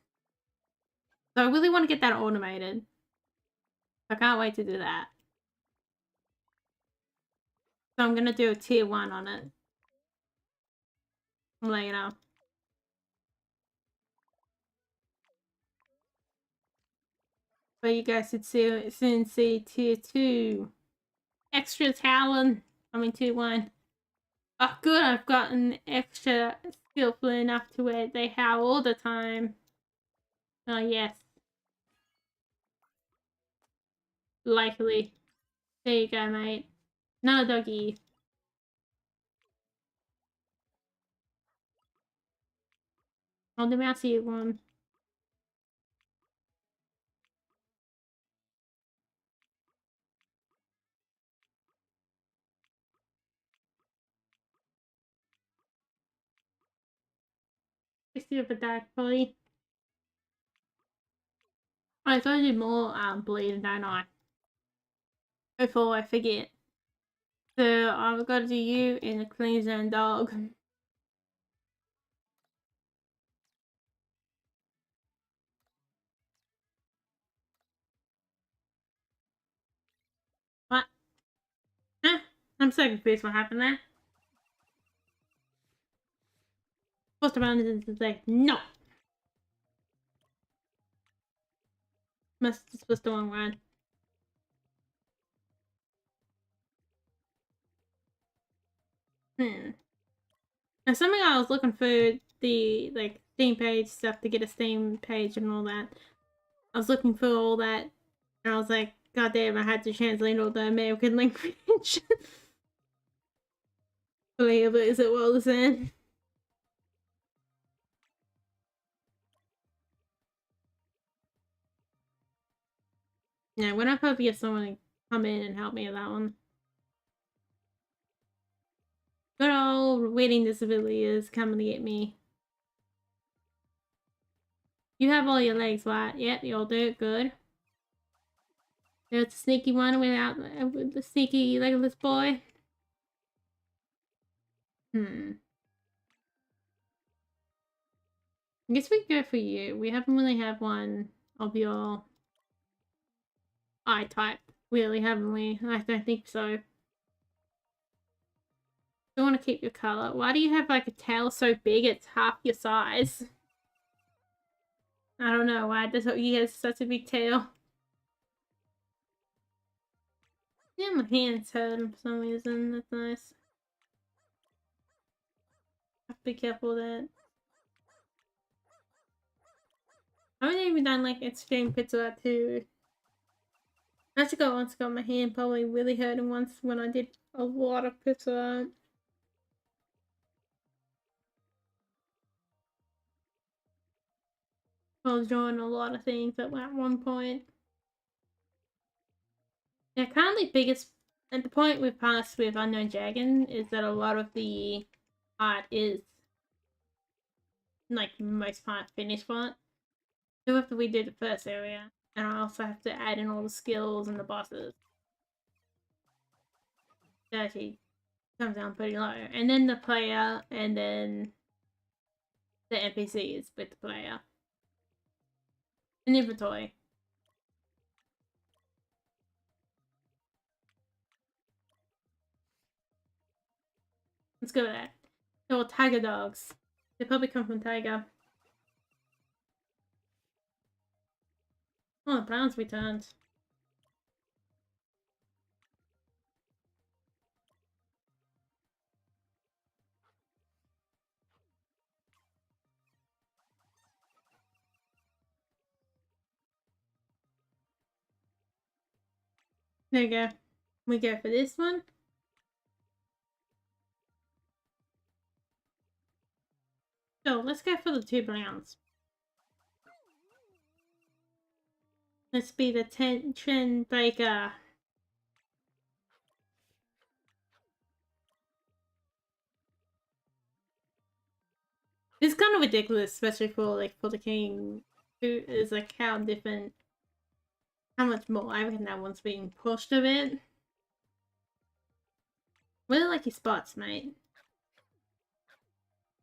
So I really want to get that automated. I can't wait to do that. So I'm gonna do a tier 1 on it. I'm letting you know. But you guys should soon see tier 2. Extra talent. I mean tier 1. Oh good, I've gotten extra skillful enough to where they howl all the time. Oh yes. Likely. There you go, mate. Not a doggy. I'll do mouse you one. Let's do a dark boy. I gotta do more bleeding, don't I? Before I forget. So I've got to do you and the clean zone dog. What? Huh? I'm so confused what happened there. What's the button to say no? Must just was the wrong one. Now something I was looking for the like Steam page stuff to get a Steam page and all that. I was looking for all that and I was like, God damn, I had to translate all the American language. Believe it, is it well said? Yeah, when I hope get someone to come in and help me with that one. Good old reading disability is coming to get me. You have all your legs, right? Yep, you'll do it good. There's a sneaky one with the sneaky legless boy. I guess we go for you. We haven't really had one of your eye type, really, haven't we? I don't think so. Don't want to keep your color. Why do you have like a tail so big it's half your size? I don't know why. That's what you have such a big tail. Yeah, my hands hurt for some reason. That's nice. Have to be careful of that. I haven't even done like extreme pizza art too. I actually got my hand probably really hurting once when I did a lot of pizza art. I was drawing a lot of things at one point. Yeah, currently biggest at the point we've passed with Unknown Dragon is that a lot of the art is like most part finished part. So after we do the first area, and I also have to add in all the skills and the bosses. It actually comes down pretty low. And then the player, and then the NPCs with the player. And inventory. Let's go with that. They're all tiger dogs. They probably come from Tiger. Oh, the Browns returned. There you go. We go for this one. So let's go for the 2 Browns. Let's be the tension breaker. It's kind of ridiculous, especially for the king, who is like how much more I reckon that one's being pushed a bit. Really like your spots, mate.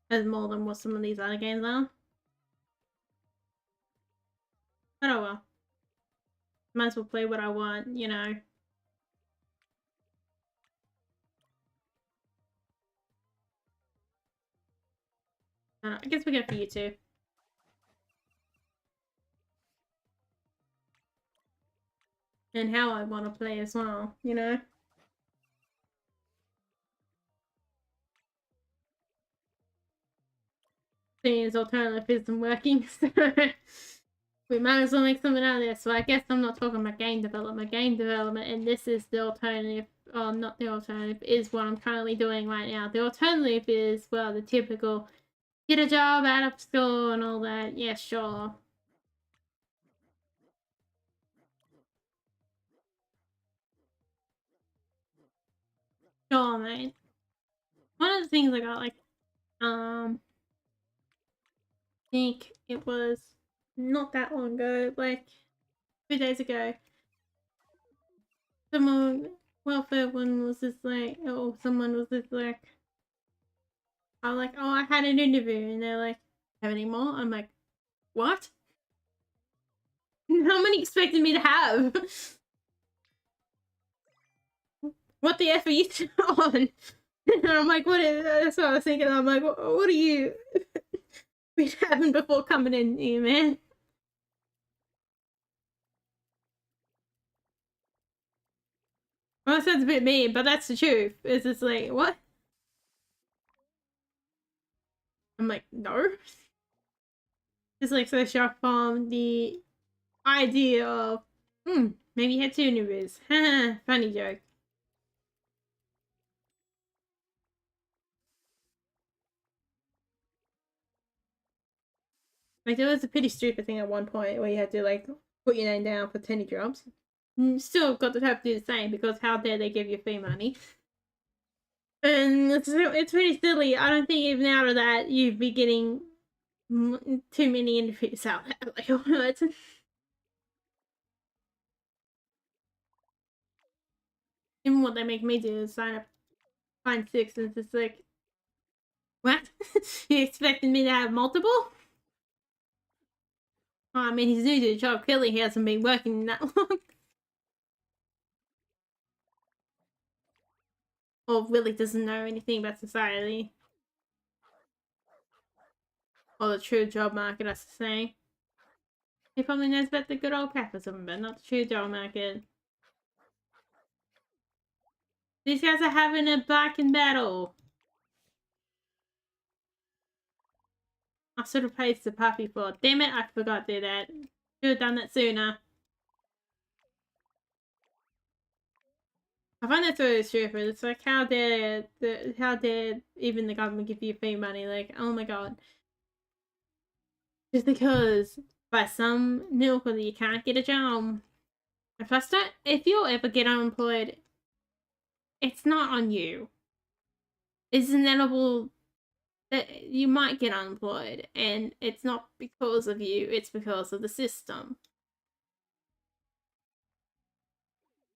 As more than what some of these other games are. But oh well. Might as well play what I want, you know. I guess we go for you two. And how I want to play as well, you know. Seeing as alternative isn't working, so we might as well make something out of this. So I guess I'm not talking about game development. Game development, and this is the alternative. Not the alternative, is what I'm currently doing right now. The alternative is, well, the typical get a job out of school and all that. Yeah, sure. Sure, mate. One of the things I got, like, I think it was not that long ago, like, 2 days ago, someone, welfare one was just like, oh, someone was just like, I'm like, oh, I had an interview, and they're like, have any more? I'm like, what? How many expected me to have? What the F are you on? And I'm like, that's what I was thinking. I'm like, what are you been having before coming in here, man? Well, that sounds a bit mean, but that's the truth. It's just like, what? I'm like, no. Just like so shocked from the idea of, maybe you had 2 interviews. Funny joke. Like, there was a pretty stupid thing at one point where you had to, like, put your name down for 10 jobs. Still got to have to do the same because how dare they give you free money? And it's pretty silly. I don't think even out of that you'd be getting too many interviews out there. Like, what? Even what they make me do is sign up, find 6, and it's just like, what? You expecting me to have multiple? Oh, I mean, he's new to the job. Clearly, he hasn't been working that long. Or really doesn't know anything about society. Or the true job market, I should say. He probably knows about the good old capitalism, but not the true job market. These guys are having a barking battle. I should have placed the puppy for. Damn it, I forgot to do that. Should have done that sooner. I find that so stupid. It's like, how dare even the government give you free money? Like, oh my god. Just because by some miracle you can't get a job. And plus, if you ever get unemployed, it's not on you. It's inevitable that you might get unemployed, and it's not because of you, it's because of the system.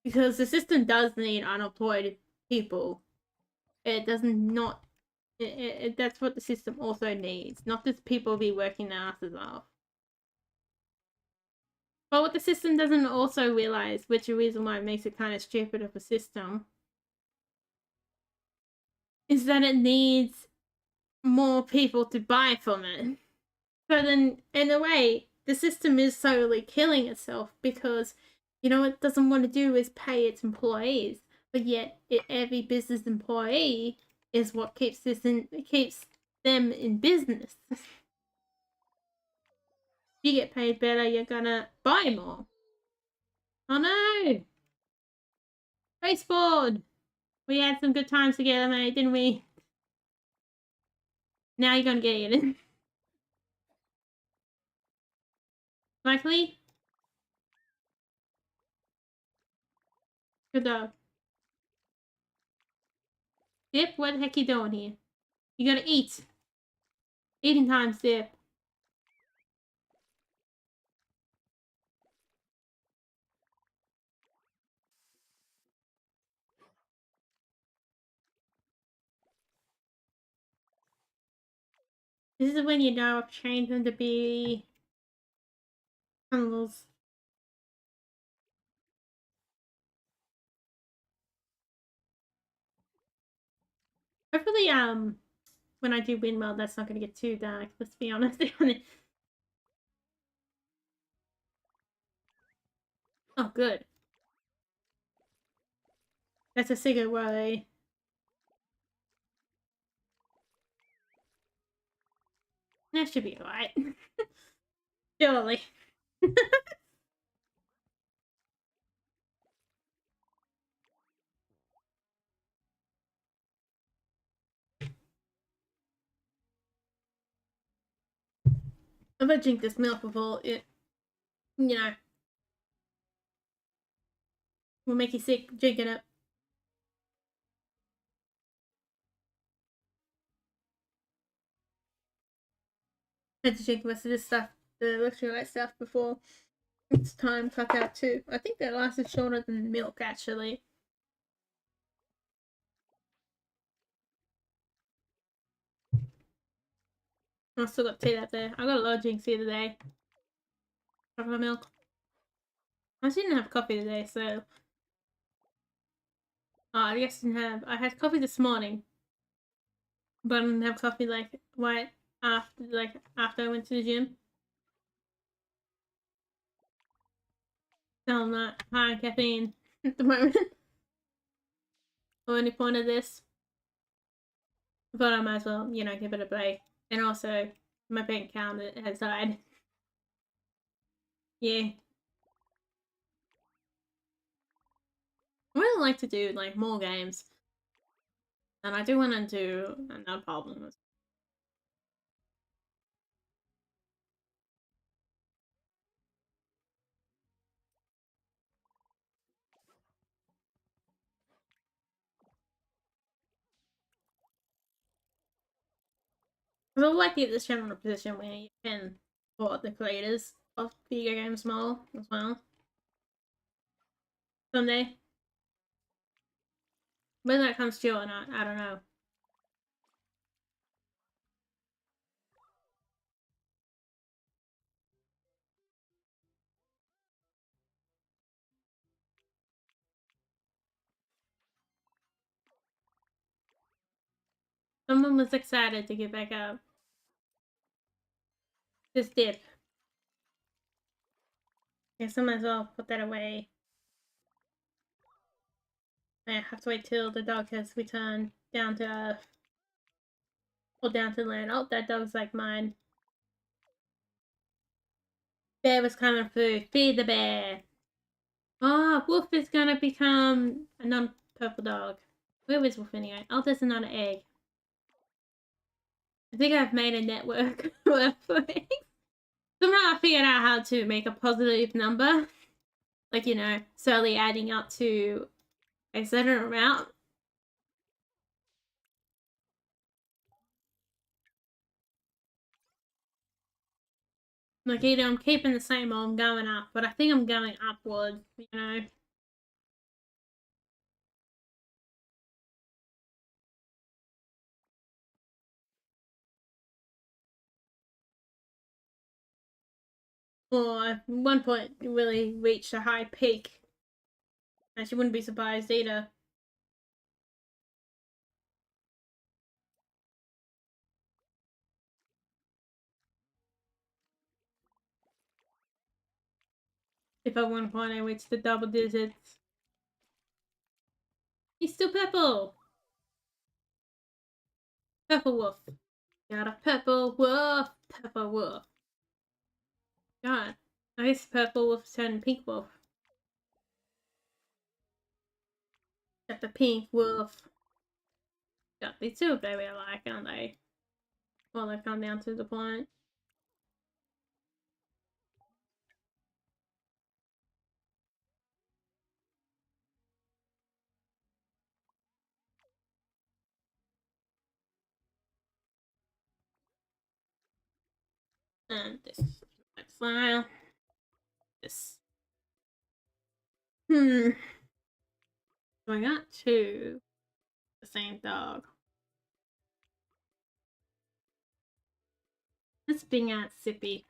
Because the system does need unemployed people. It doesn't not. That's what the system also needs. Not just people be working their asses off. But what the system doesn't also realize, which is the reason why it makes it kind of stupid of a system, is that it needs more people to buy from it. So then, in a way, the system is slowly killing itself because, you know, it doesn't want to do is pay its employees, but yet every business employee is what keeps them in business. You get paid better, you're gonna buy more. Oh no! Baseboard! We had some good times together, mate, didn't we? Now you're gonna get it. Likely? Good dog. Dip, what the heck you doing here? You gotta eat. Eating time, Dip. This is when you know I've trained them to be animals. Hopefully, when I do windmill, that's not gonna get too dark. Let's be honest. Oh, good. That's a cigarette way. That should be alright. Surely. I'm gonna drink this milk before it, you know, will make you sick drinking it. I had to drink the rest of this stuff, the electrolyte stuff, before It's time cut out too. I think that lasted shorter than milk actually. I still got tea up there. I got a lot of drinks here today. Chocolate milk. I didn't have coffee today, so I guess I didn't have. I had coffee this morning, but I didn't have coffee right after I went to the gym. So I'm not high on caffeine at the moment. Or any point of this. But I might as well, give it a break. And also, my bank account has died. Yeah. I really like to do more games. And I do want to do another problem. Because I would like to get this channel in a position where you can support the creators of video games more as well. Someday. Whether that comes true or not, I don't know. Someone was excited to get back up. This dip. Guess I might as well put that away. I have to wait till the dog has returned down to earth. Or down to land. Oh, that dog's like mine. Bear was coming through. Feed the bear. Oh, Wolf is gonna become a non-purple dog. Where is Wolf anyway? Oh, there's another egg. I think I've made a network worth for eggs. Somehow I figured out how to make a positive number. Slowly adding up to a certain amount. Either I'm keeping the same or I'm going up, but I think I'm going upward, Or at one point really reached a high peak. And she wouldn't be surprised either. If at one point I reached the double digits. He's still purple! Purple wolf. Got a purple wolf! Purple wolf. God. I guess purple wolf turned pink wolf. Got the pink wolf. God, these two are very alike, aren't they? Well, they've come down to the point. And this is my file. This. So I got two. The same dog. Let's bring out Sippy.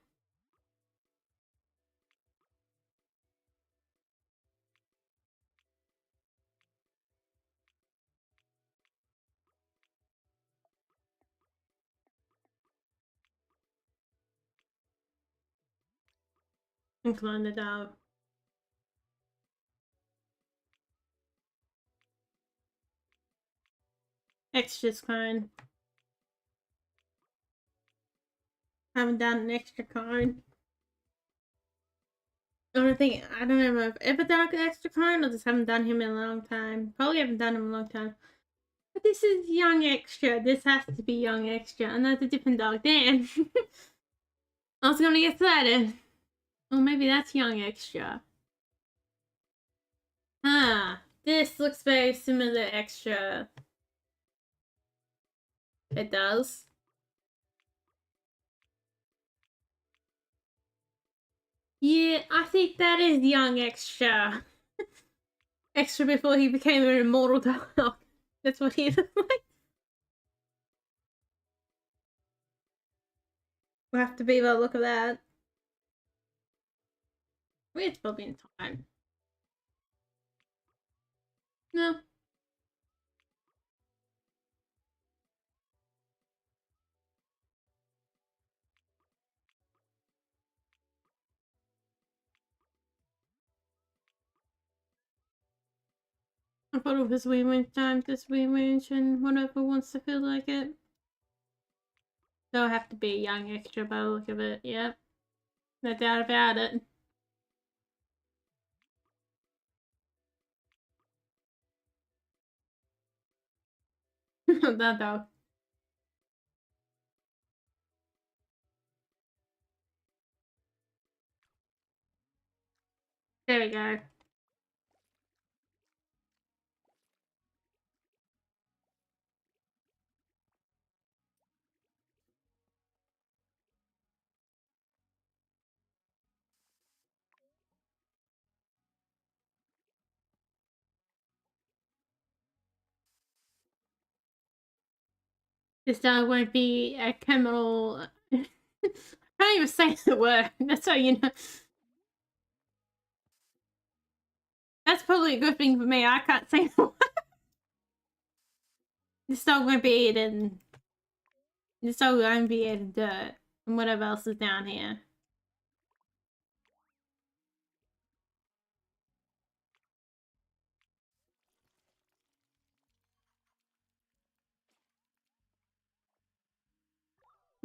And clone the dog. Extras clone. Haven't done an extra clone. I don't know if I've ever done an extra clone or just haven't done him in a long time. Probably haven't done him in a long time. But this is young extra. This has to be young extra. And that's a different dog. Damn. I was gonna get excited. Or maybe that's young extra. This looks very similar to extra. It does. Yeah, I think that is young extra. Extra before he became an immortal dog. That's what he looked like. We'll have to be able to look at that. It's probably in time. No. I thought it was win-win time, this win-win, and whatever wants to feel like it. They'll have to be a young extra by the look of it, yep. No doubt about it. That dog. There we go. This dog won't be a criminal. I can't even say the word. That's how you know. That's probably a good thing for me. I can't say the word. This dog won't be eating. This dog won't be eating dirt and whatever else is down here.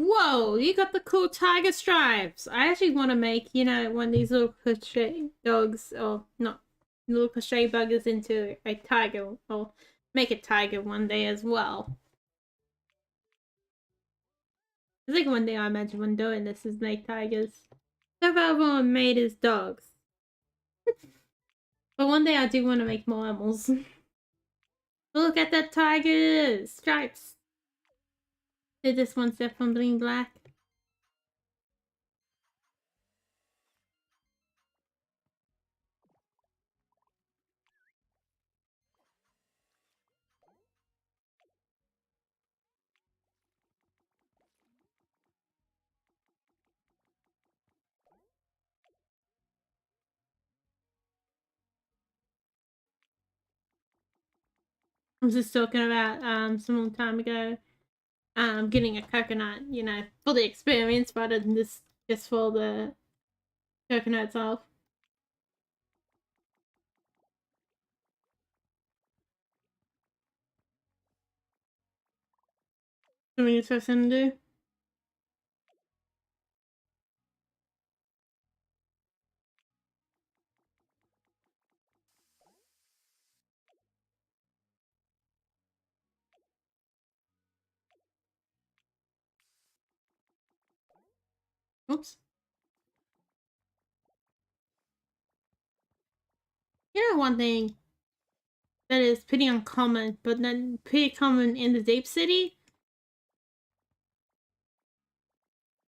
Whoa, you got the cool tiger stripes. I actually want to make, you know, one of these little crochet dogs, or not, little crochet buggers into a tiger, or make a tiger one day as well. I think one day I imagine when doing this is make tigers. So far everyone made is dogs. But one day I do want to make more animals. Look at that tiger stripes. Did this one step from being black? I was just talking about some time ago getting a coconut, you know, for the experience rather than just for the coconut itself. Something you're supposed to do. Oops. You know one thing that is pretty uncommon, but then pretty common in the deep city?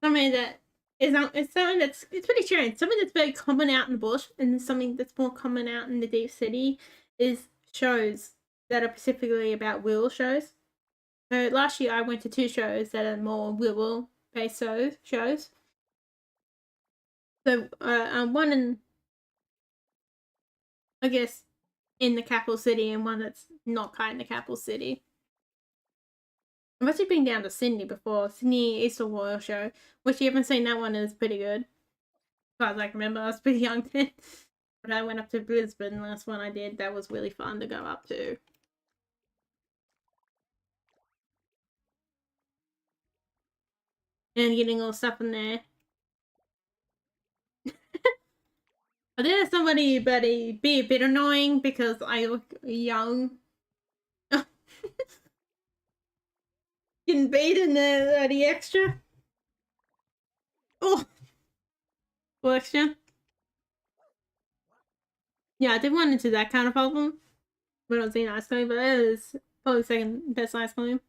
Something that is it's something that's it's pretty strange. Something that's very common out in the bush and something that's more common out in the deep city is shows that are specifically about wheel shows. So last year I went to two shows that are more wheel based shows. So one in I guess in the capital city and one that's not quite in the capital city. I've actually been down to Sydney before, Sydney Easter Royal Show, which you haven't seen that one is pretty good. As far as I can remember, I was pretty young then. But I went up to Brisbane, last one I did, that was really fun to go up to. And getting all stuff in there. I did have somebody but be a bit annoying because I look young. Getting beat in the extra. Oh, extra. Yeah, I did run into that kind of problem. We don't see an ice cream, but it is probably second best ice cream.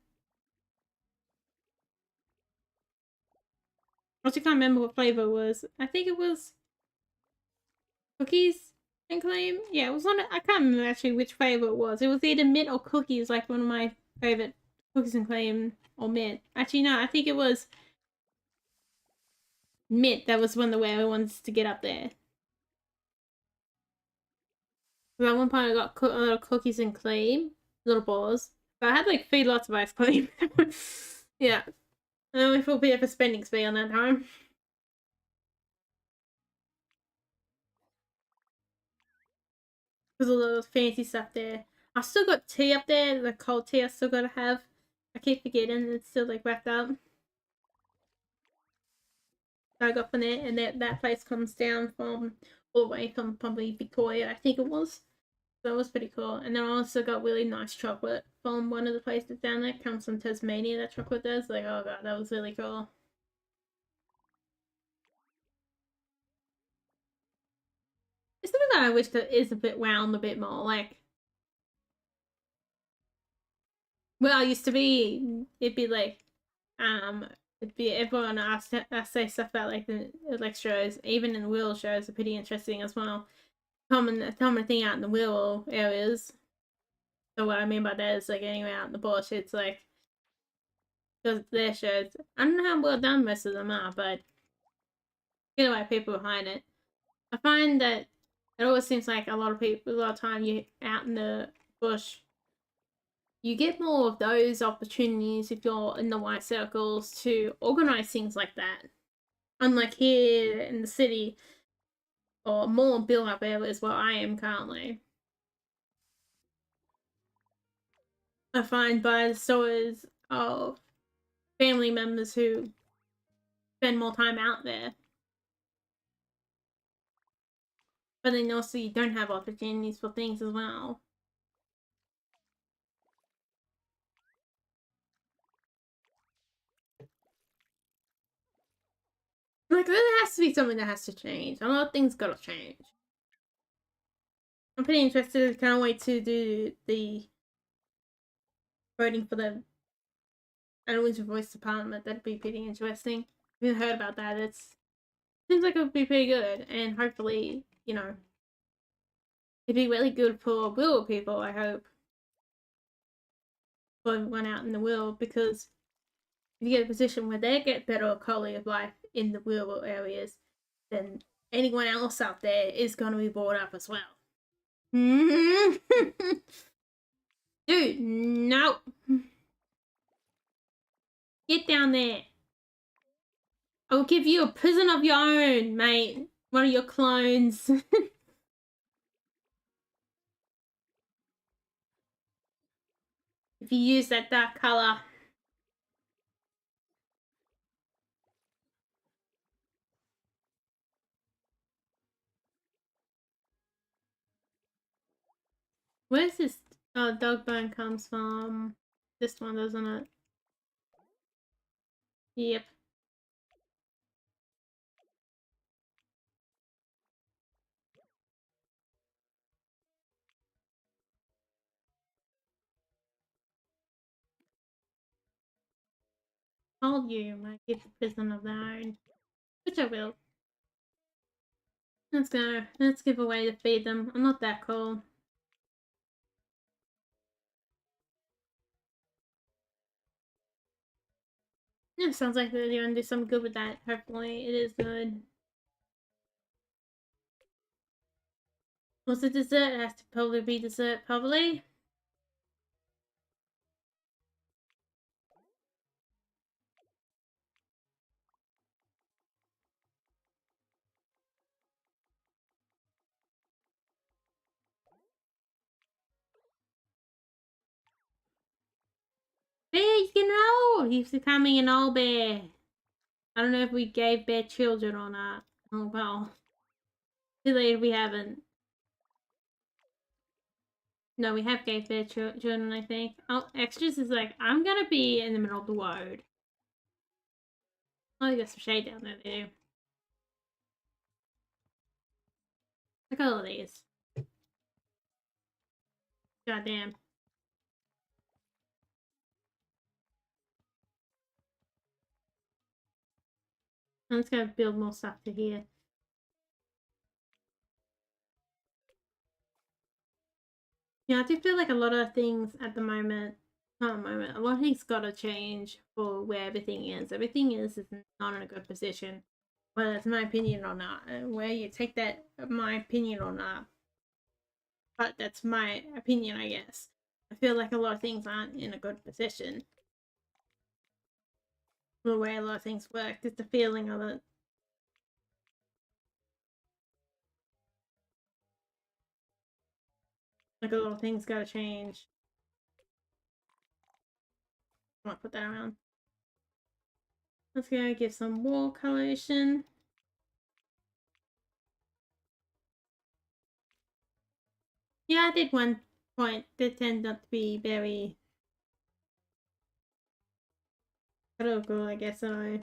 I actually can't remember what flavor it was. I think it was Cookies and cream. Yeah, it was one. I can't remember actually which flavor it was. It was either mint or cookies, like one of my favorite cookies and cream or mint. Actually, no, I think it was mint. That was one of the way I wanted to get up there. But at one point, I got a lot of cookies and cream, little balls. But I had like 3 lots of ice cream. Yeah, I only feel a bit of a spending spree on that time. There's a lot of fancy stuff there. I still got tea up there, the cold tea I still gotta have. I keep forgetting it's still like wrapped up. So I got from there, and that place comes down from all the way from probably Victoria, I think it was. So it was pretty cool. And then I also got really nice chocolate from one of the places down there. It comes from Tasmania, that chocolate does. Like, oh god, that was really cool. It's something that I wish that is a bit wound a bit more. Like, well, it used to be, it'd be like, it'd be everyone asked say stuff about like the like shows, even in the wheel shows are pretty interesting as well. Common thing out in the wheel areas. So what I mean by that is like anywhere out in the bush, it's like because their shows, I don't know how well done most of them are, but get away people behind it. I find that it always seems like a lot of people, a lot of time you out in the bush, you get more of those opportunities if you're in the white circles to organize things like that. Unlike here in the city or more built up areas where I am currently. I find by the stories of family members who spend more time out there. But then also you don't have opportunities for things as well. Like, there has to be something that has to change. A lot of things gotta change. I'm pretty interested. Can't wait to do the voting for the Animals Voice Department. That'd be pretty interesting. If you heard about that, it seems like it would be pretty good. And hopefully, it'd be really good for rural people, I hope. For everyone out in the world, because if you get a position where they get better quality of life in the rural areas, then anyone else out there is going to be brought up as well. Dude, no. Get down there. I'll give you a prison of your own, mate. One of your clones. If you use that dark color. Where's this dog bone comes from? This one, doesn't it? Yep. Told you, might get the prison of their own. Which I will. Let's go. Let's give away to feed them. I'm not that cool. Yeah, sounds like they're gonna do something good with that. Hopefully, it is good. What's the dessert? It has to probably be dessert, probably. Bear, he's getting old. He's becoming an old bear. I don't know if we gave bear children or not. Oh well. Too late if we haven't. No, we have gave bear children, I think. Oh, extras is like, I'm gonna be in the middle of the road. Oh, you got some shade down there, too. Look at all these. Goddamn. I'm just gonna build more stuff to here. Yeah, I do feel like a lot of things at the moment, not a moment, a lot of things got to change for where everything is. Everything is not in a good position, whether it's my opinion or not. Where you take that, my opinion or not, but that's my opinion, I guess. I feel like a lot of things aren't in a good position. The way a lot of things work, just the feeling of it. Like a lot of things got to change. I might put that around. Let's go give some wall coloration. Yeah, I did one point that turned out to be very critical, I guess. I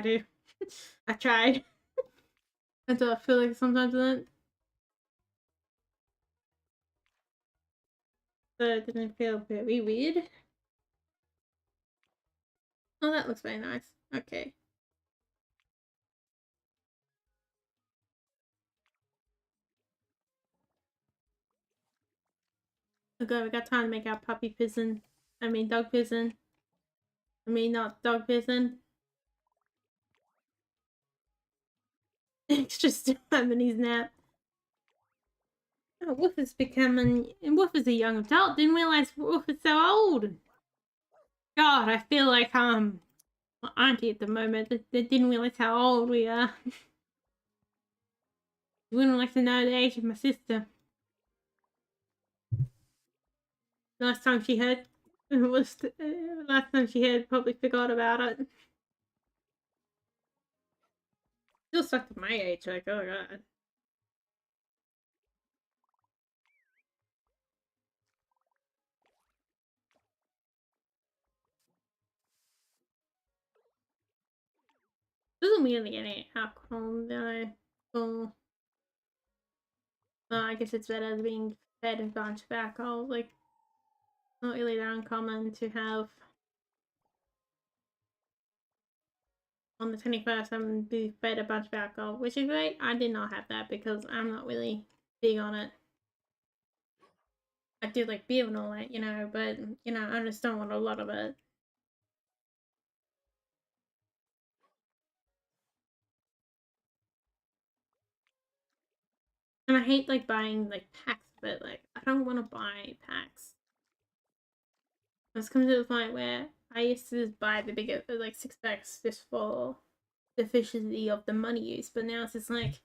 do. I tried. I do feel like sometimes I don't. So it didn't feel very weird. Oh, that looks very nice. Okay. Okay, we got time to make our puppy pigeon. I mean, dog pigeon. I mean, not dog pigeon. It's just having his nap. Oh, Wolf is becoming. Wolf is a young adult. Didn't realize Wolf is so old. God, I feel like my auntie at the moment that didn't realize how old we are. She wouldn't like to know the age of my sister. Last time she heard was last time she heard, probably forgot about it. Still stuck to my age, like, oh god. Doesn't really get any alcohol though. Well, I guess it's better than being fed a bunch of alcohol. Like, not really that uncommon to have on the 21st I'm be fed a bunch of alcohol, which is great. I did not have that because I'm not really big on it. I do like beer and all that, but I just don't want a lot of it. And I hate like buying like packs of it. Like I don't want to buy packs. It's come to the point where I used to just buy the bigger like 6 packs just for the efficiency of the money use, but now it's just like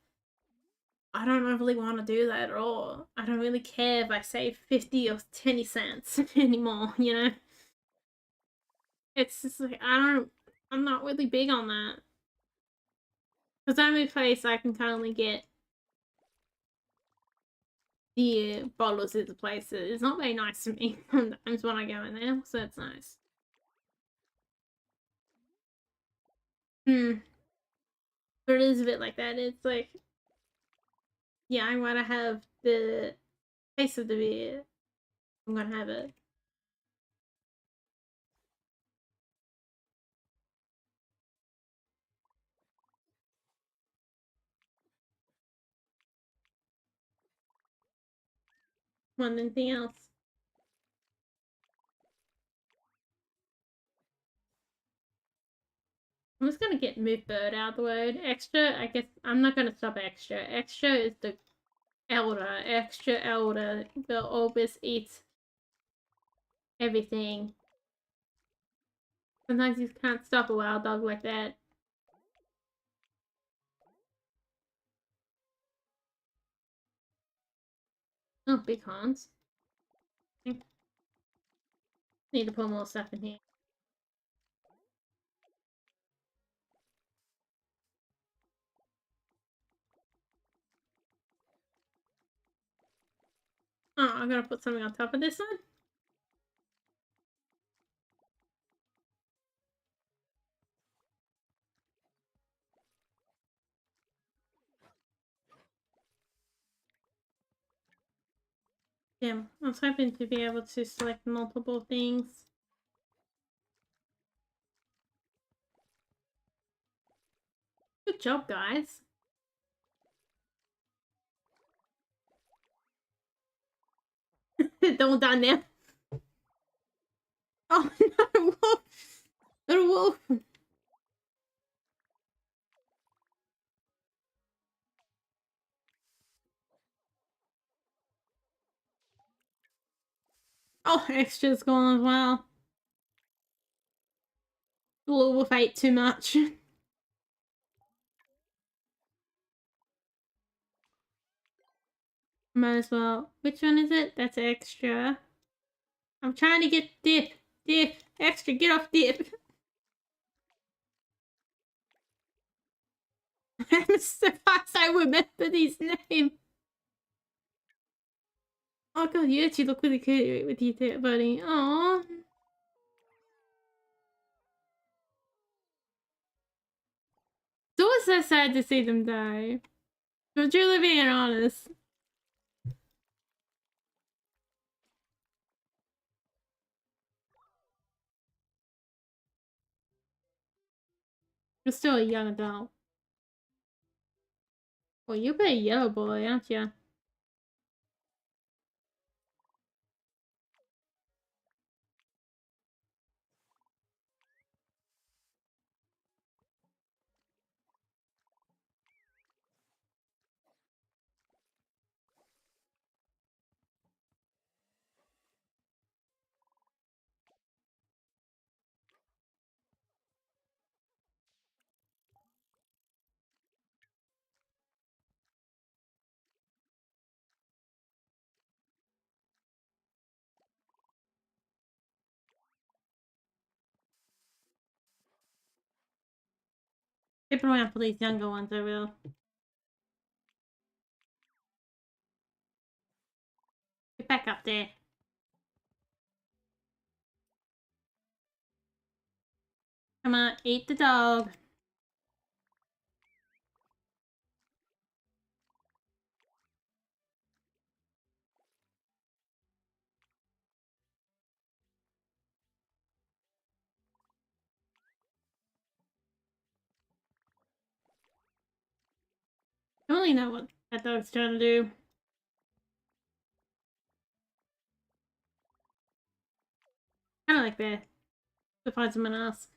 I don't really want to do that at all. I don't really care if I save 50 or 20 cents anymore. It's just like I'm not really big on that. Because the only place I can currently get the bottles is the place that is not very nice to me sometimes when I go in there, so it's nice. But it is a bit like that. It's like, yeah, I want to have the taste of the beer. I'm gonna have it. More than anything else. I'm just gonna get move bird out of the way. Extra, I guess I'm not gonna stop extra. Extra is the elder. Extra elder. The always eats everything. Sometimes you can't stop a wild dog like that. Oh, big horns. Need to put more stuff in here. Oh, I'm gonna put something on top of this one. Yeah, I was hoping to be able to select multiple things. Good job, guys. They're all done now. Oh no, wolf! Little wolf! Oh, extra's gone as well. The little wolf ate too much. Might as well. Which one is it? That's extra. I'm trying to get dip. Dip. Extra, get off dip. I'm surprised I remember his name. Oh god, you actually look really cute with your dip, buddy. Aww. It's always so sad to see them die. But truly being honest. You're still a young adult. Well, you're a yellow boy, aren't you? Keep an eye out for these younger ones, I will. Get back up there. Come on, eat the dog. I don't really know what that dog's trying to do. I don't like that. To find someone else.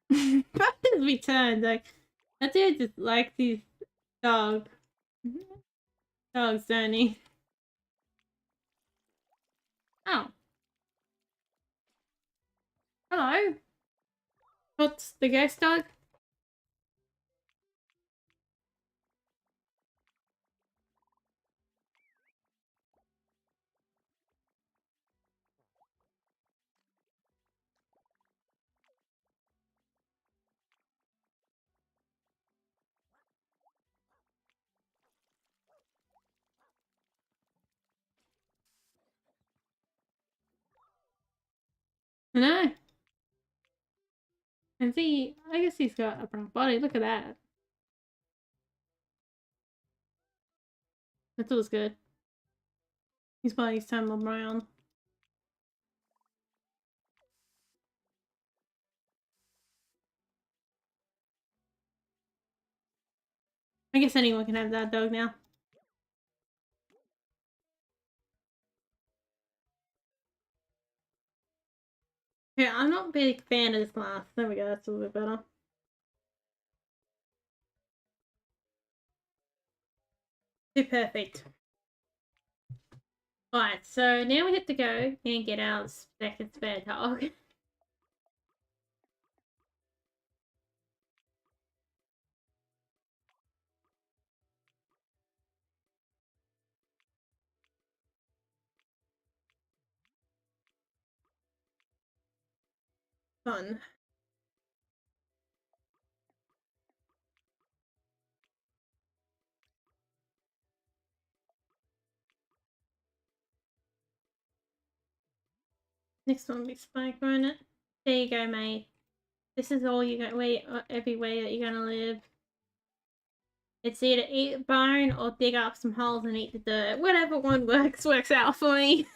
But his return, like, that dude just likes these dogs. Dogs, don't he? Oh. Hello. What's the ghost dog? I know. And see, I guess he's got a brown body. Look at that. That looks good. His body's turned brown. I guess anyone can have that dog now. Yeah, I'm not a big fan of this glass. There we go, that's a little bit better. Too perfect. Alright, so now we have to go and get our second spare dog. Fun. Next one will be Spike, won't it? There you go, mate. This is all you're going every way that you're gonna live. It's either eat bone or dig up some holes and eat the dirt. Whatever one works out for me.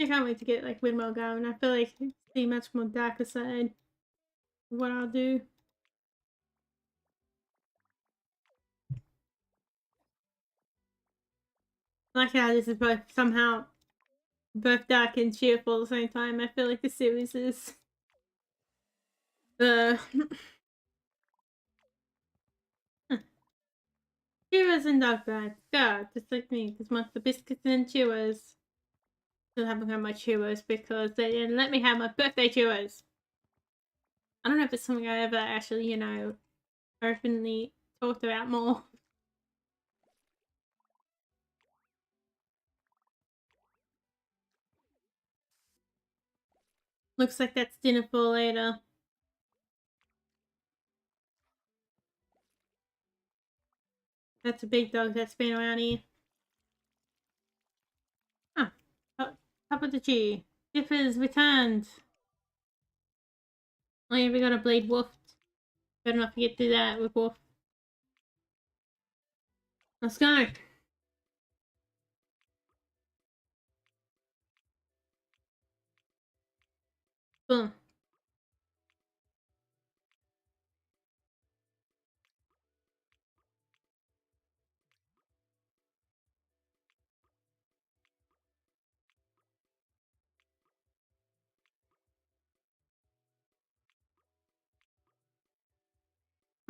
I can't wait to get like Windmill going. I feel like it's the much more darker side of what I'll do. I like how this is both somehow both dark and cheerful at the same time. I feel like the series is the Cheers and dog bags. God, just like me. Just want the biscuits and Cheers. Still haven't had my Cheers because they didn't let me have my birthday Cheers. I don't know if it's something I ever actually, you know, openly talked about more. Looks like that's dinner for later. That's a big dog that's been around here. Huh. Top of the tree. Dipper's returned. Oh yeah, we got a blade wolf. Better not forget to do that with wolf. Let's go. Boom.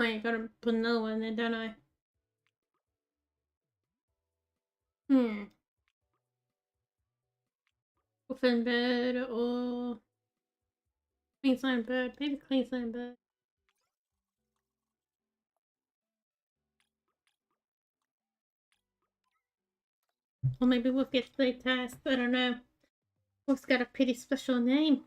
Oh, yeah, gotta put another one there, don't I? Wolfen bird or Queensland bird. Maybe Queensland bird. Or maybe Wolf gets played test. I don't know. Wolf's got a pretty special name.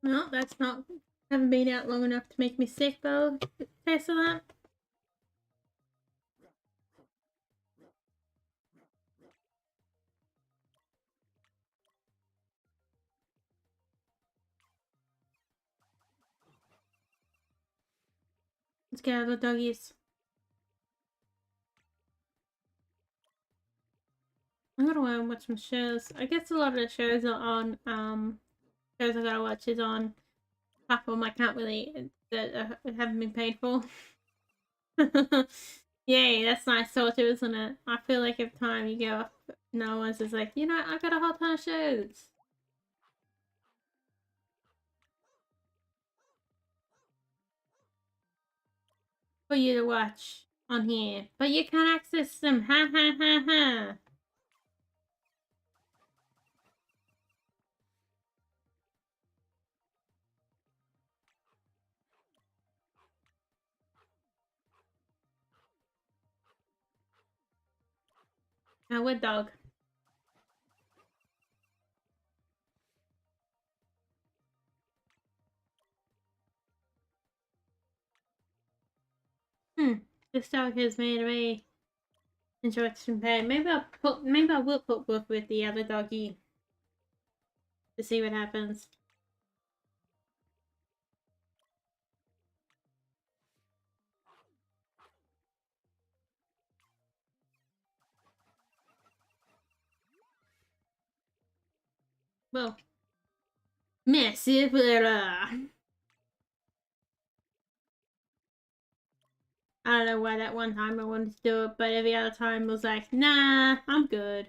No, that's not. Haven't been out long enough to make me sick though. Taste of that. Let's get out of the doggies. I'm gonna go and watch some shows. I guess a lot of the shows are on shows I gotta watch is on platform I can't really that haven't been paid for. Yay, that's nice sort of, isn't it? I feel like every time you go off, no one's just like, you know, I got a whole ton of shows for you to watch on here, but you can't access them. Ha ha ha ha. Now what dog? This dog has made me enjoy some pain. Maybe I will put Wolf with the other doggy to see what happens. Well, massive. I don't know why that one time I wanted to do it, but every other time I was like, nah, I'm good.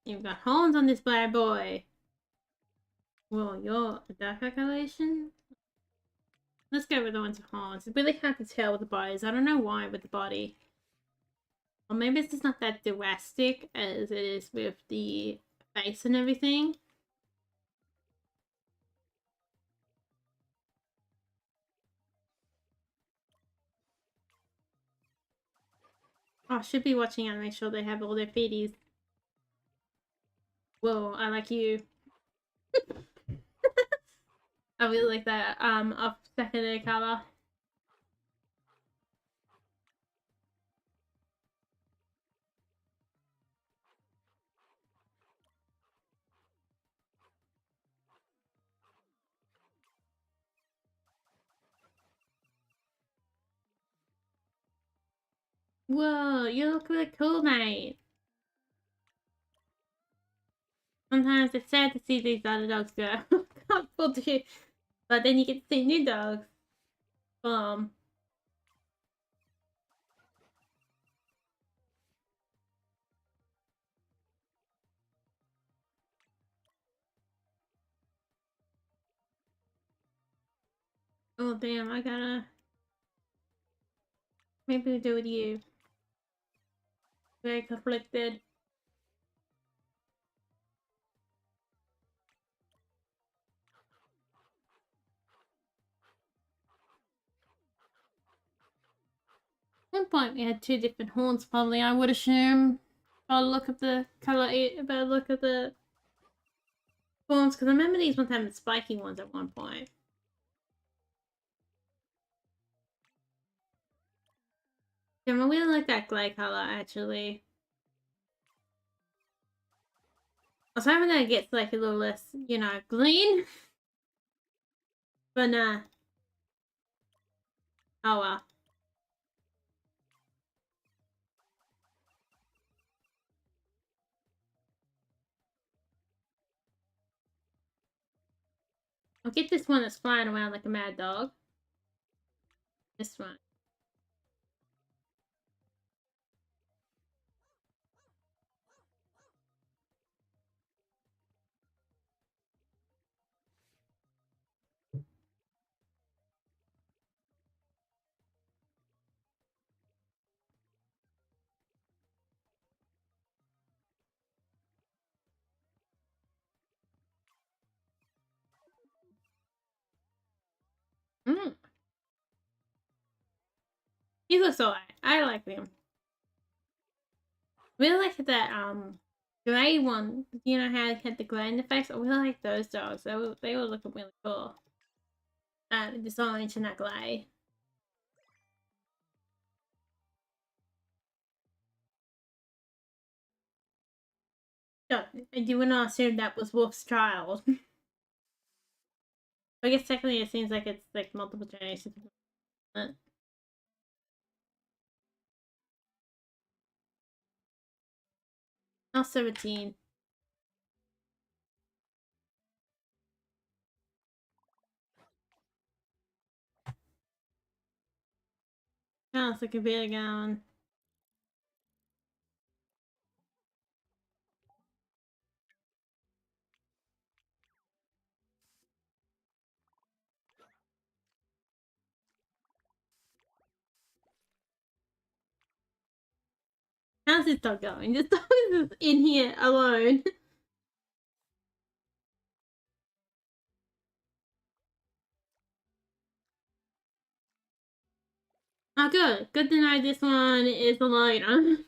You've got horns on this bad boy. Well, you're a dark calculation? Let's go with the ones with horns. It's really hard to tell with the bodies. I don't know why with the body. Or maybe it's just not that drastic as it is with the face and everything. Oh, I should be watching and make sure they have all their feeties. Whoa, I like you. I really like that off secondary color. Whoa, you look really cool, mate. Sometimes it's sad to see these other dogs go. Can't pull you. But then you get to see new dogs. Um. Oh damn, I gotta maybe do with you. Very conflicted. At one point we had two different horns, probably, I would assume. By the look of the colour, by the look of the horns, because I remember these ones having spiky ones at one point. Yeah, I really like that grey colour, actually. I was hoping that it gets like a little less, you know, green. But nah. Oh well. I'll get this one that's flying around like a mad dog. This one. Mm. He looks alright. I like him. Really like that grey one. You know how he had the grey in the face? I really like those dogs. They were looking really cool. This orange and that grey. So, and you would not assume that was Wolf's child. I guess technically it seems like it's like multiple generations. Now 17. Sounds like a bit going. How's this dog going? This dog is in here alone. Oh, good. Good to know this one is alone.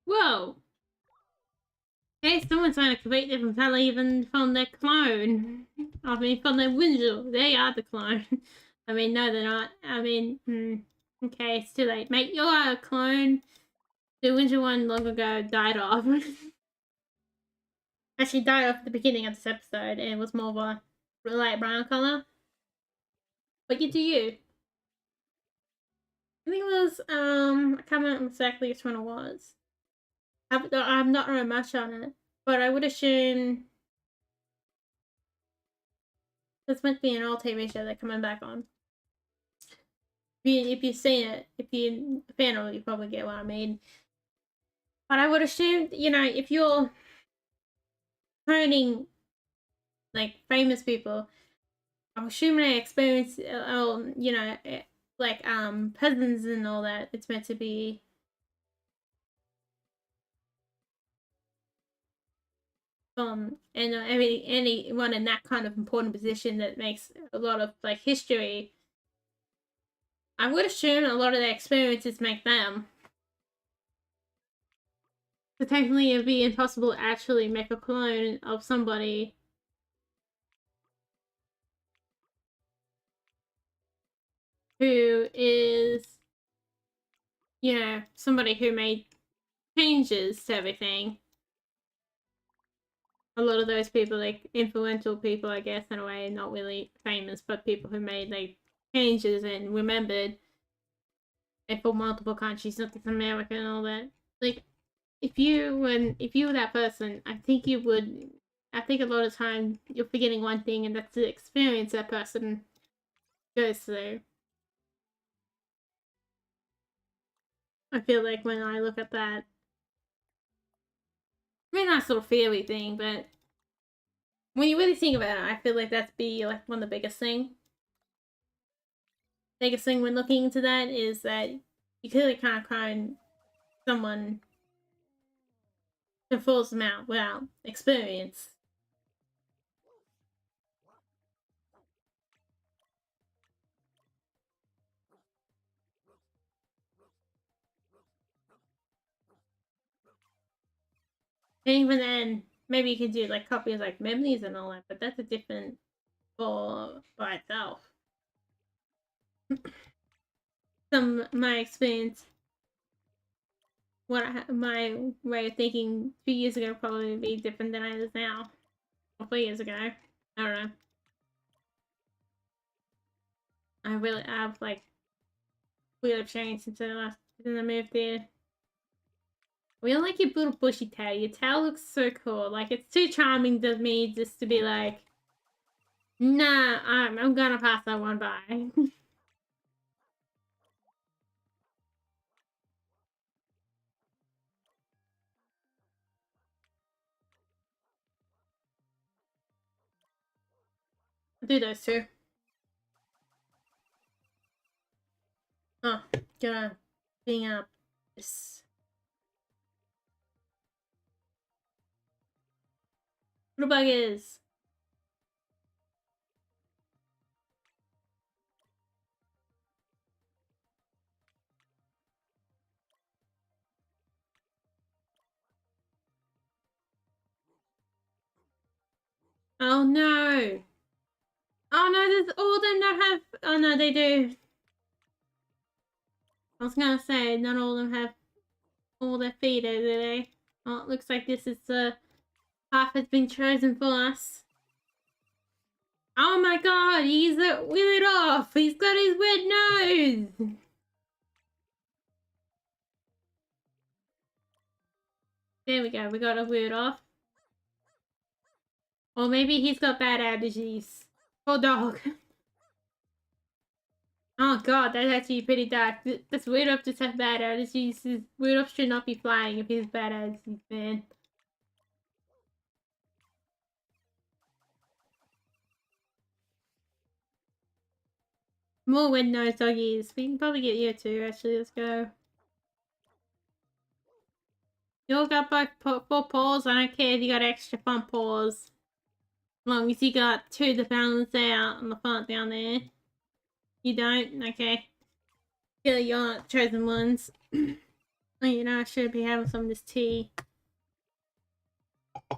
Whoa. Hey, someone's trying to completely different color even from their clone. I mean, from their Windsor. They are the clone. I mean, no, they're not. I mean, okay, it's too late. Mate, you are a clone. The Windsor one long ago died off. Actually, died off at the beginning of this episode, and it was more of a light brown color. But you do you. I think it was, I can't remember exactly which one it was. I'm not really much on it, but I would assume this might be an old TV show they're coming back on. If you've seen it, if you're a fan of it, you probably get what I mean. But I would assume, you know, if you're cloning like famous people, I'm assuming they experience, you know, like peasants and all that. It's meant to be. And anyone in that kind of important position that makes a lot of like history, I would assume a lot of their experiences make them. So technically, it'd be impossible to actually make a clone of somebody. who is, you know, somebody who made changes to everything. A lot of those people, like influential people, I guess, in a way, not really famous, but people who made like changes and remembered, and for multiple countries, not just America and all that. Like, if you were that person, I think you would. I think a lot of time you're forgetting one thing, and that's the experience that person goes through. I feel like when I look at that, I mean, nice little theory thing, but when you really think about it, I feel like that's be like one of the biggest thing when looking into that is that you clearly can't find someone to force them out without experience. And even then, maybe you can do like copies like memories and all that, but that's a different ball by itself. My experience, my way of thinking 2 years ago probably would be different than it is now, or 4 years ago. I don't know. I've like really changed since I moved here. We don't like your little bushy tail. Your tail looks so cool. Like, it's too charming to me just to be like, nah, I'm gonna pass that one by. I'll do those two. Oh, gonna bring up this. What bug is? Oh no! Oh no, there's all of them don't have. Oh no, they do. I was gonna say, not all of them have all their feet, do they? Oh, it looks like this is the path has been chosen for us. Oh my god, he's a weird off! He's got his weird nose! There we go, we got a weird off. Or maybe he's got bad allergies. Poor dog. Oh god, that's actually pretty dark. This weird off just has bad allergies. Weird off should not be flying if he's bad allergies, man. More red-nosed doggies. We can probably get you too, actually. Let's go. You all got both 4 paws. I don't care if you got extra front paws. As long as you got 2 to balance out on the front down there. You don't? Okay. Yeah, you're not chosen ones. Oh, you know, I should be having some of this tea. I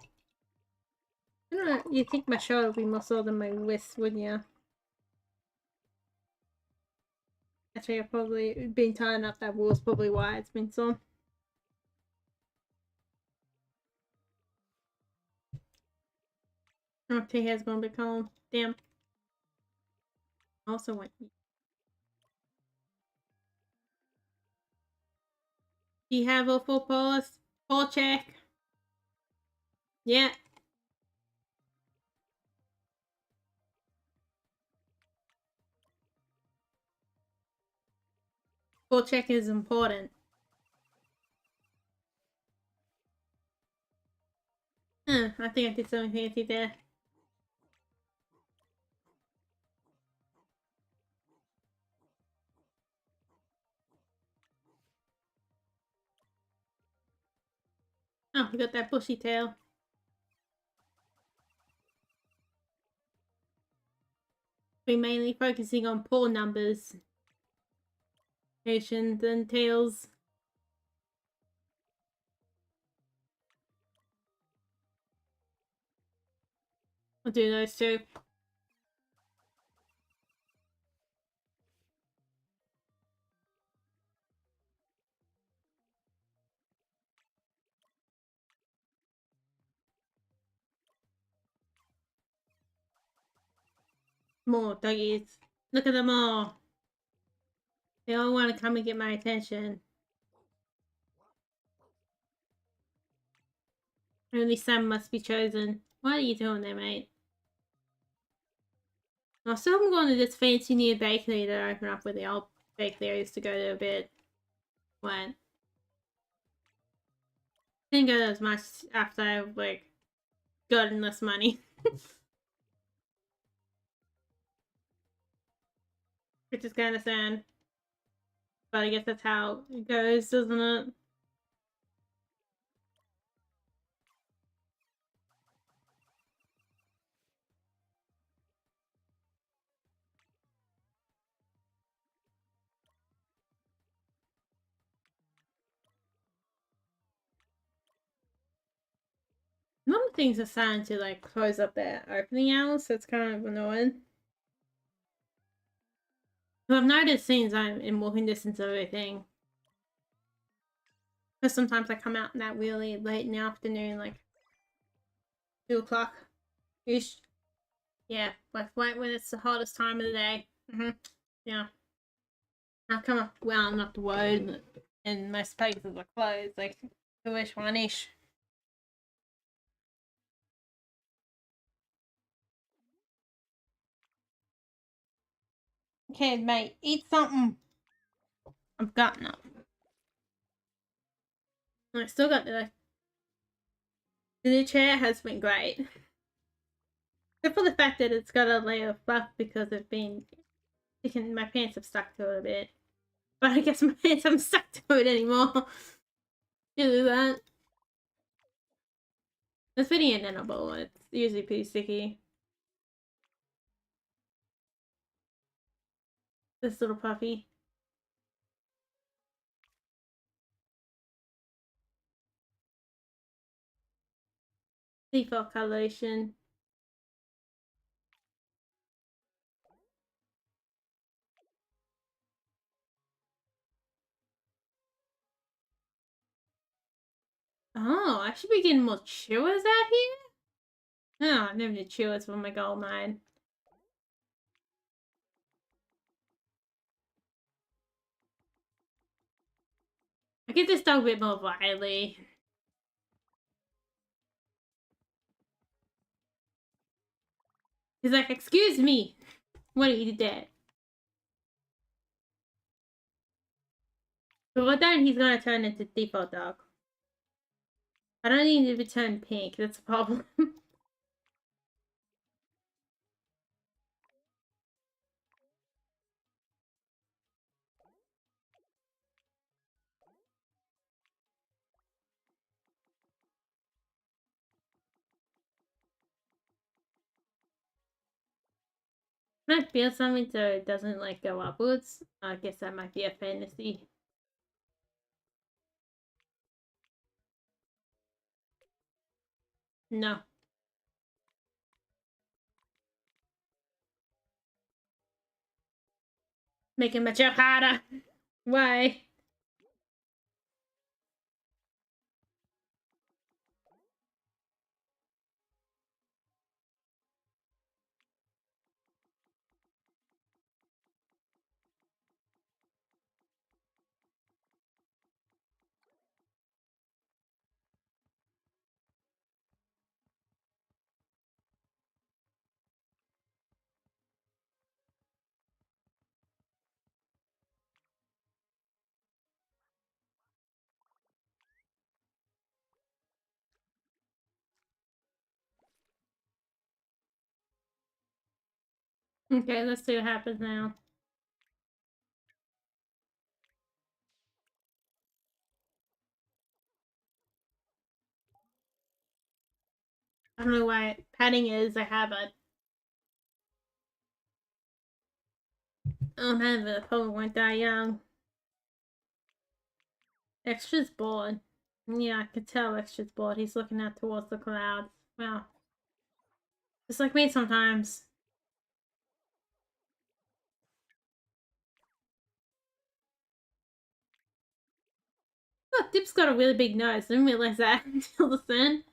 don't know, you'd think my shoulder would be more sore than my wrist, wouldn't you? Actually, I've probably been tying up that wall's probably why it's been sore. Oh, tea hair's gonna be cold. Damn. Also want. Do you have all 4 paws? Paw check. Yeah. Paw check is important. I think I did something fancy there. Oh, we got that bushy tail. We're mainly focusing on paw numbers. Patience and tails. I'll do those two. More doggies. Look at them all. They all want to come and get my attention. Only some must be chosen. What are you doing there, mate? I still haven't gone to this fancy new bakery that opened up with the old bakery I used to go to a bit. When didn't go as much after I like gotten less money. Which is kinda sad. But I guess that's how it goes, doesn't it? A lot of things are starting to like close up their opening hours, so it's kind of annoying. But I've noticed since I'm in walking distance of everything. Because sometimes I come out in that really late in the afternoon, like 2 o'clock ish. Yeah, like right when it's the hottest time of the day. Yeah. I come up well enough to work, and most places are closed, like 2ish, 1ish. Okay, mate, eat something. I've gotten up. I still got the new chair has been great. Except for the fact that it's got a layer of fluff because I've been sticking, my pants have stuck to it a bit. But I guess my pants haven't stuck to it anymore. You do that. It's pretty inedible. It's usually pretty sticky. This little puppy. Default coloration. Oh, I should be getting more chewers out here? Oh, I never did chewers for my gold mine. I get this dog a bit more wily. He's like, excuse me. What are you did? But what then he's gonna turn into default dog. I don't need to turn pink, that's a problem. Can I feel something so it doesn't like go upwards? I guess that might be a fantasy. No. Making my job harder. Why? Okay, let's see what happens now. I don't know why padding is a habit. I don't have it. Probably won't die young. Extra's bored. Yeah, I could tell Extra's bored. He's looking out towards the clouds. Wow. Just like me sometimes. Oh, Dip's got a really big nose. I didn't realize that until the then.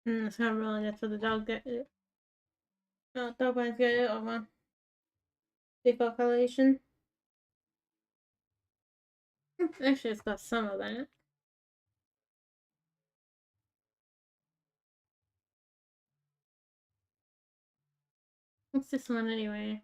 It's not really just for the dog that dog bones go over default coloration. Actually, it's got some of that. What's this one anyway?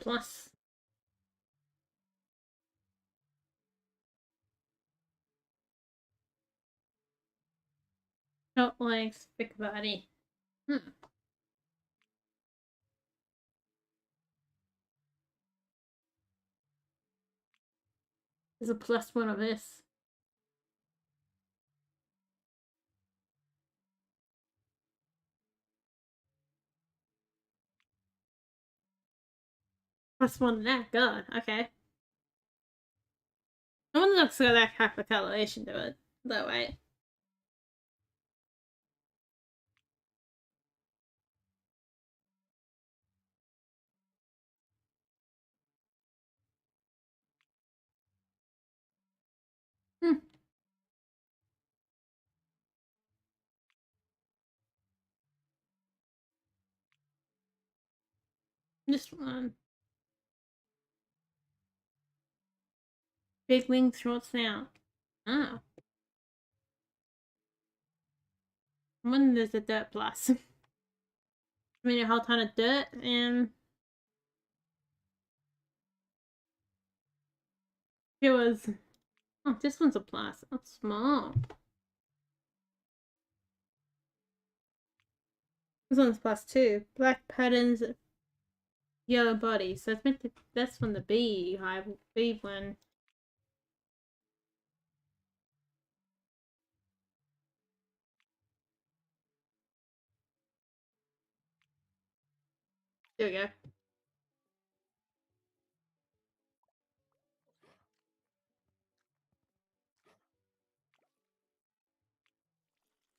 Plus. Short legs, big body. There's a plus one of this. Plus one of that, God, okay. I wonder if it's got that type of coloration to it, that way. This one. Big wings, short snout. Ah. I wonder there's a dirt plus. I mean, a whole ton of dirt, and it was. Oh, this one's a plus. That's small. This one's plus two. Black patterns, yellow body. So it's meant to. That's from the bee one. There we go.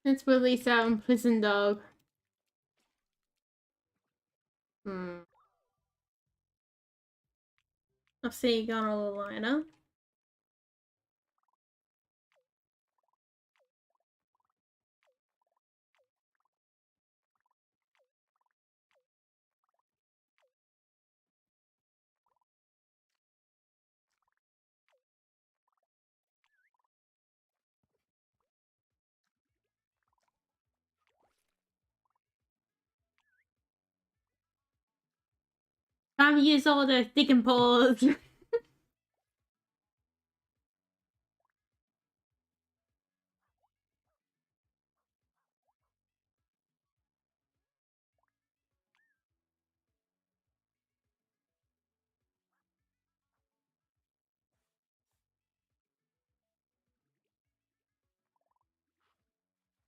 Let's release our imprisoned dog. I'll see you gone a little liner. Time to use all those digging paws.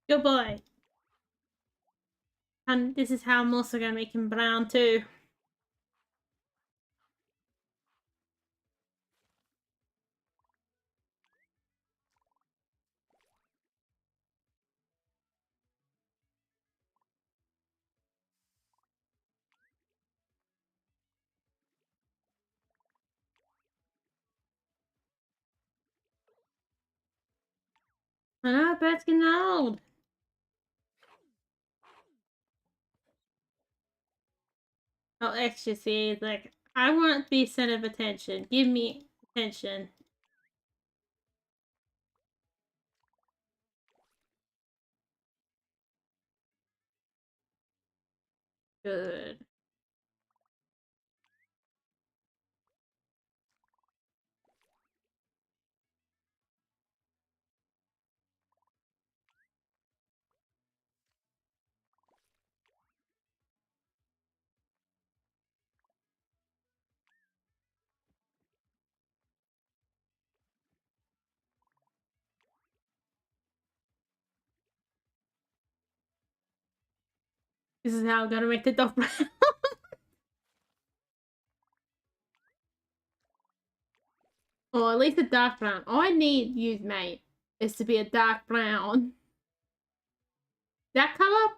Good boy. And this is how I'm also gonna make him brown too. I know, bird's getting old. Oh, ecstasy. Like, I want the center of attention. Give me attention. Good. This is how I'm gonna make the dog brown. Or at least a dark brown. All I need, you mate, is to be a dark brown. That color?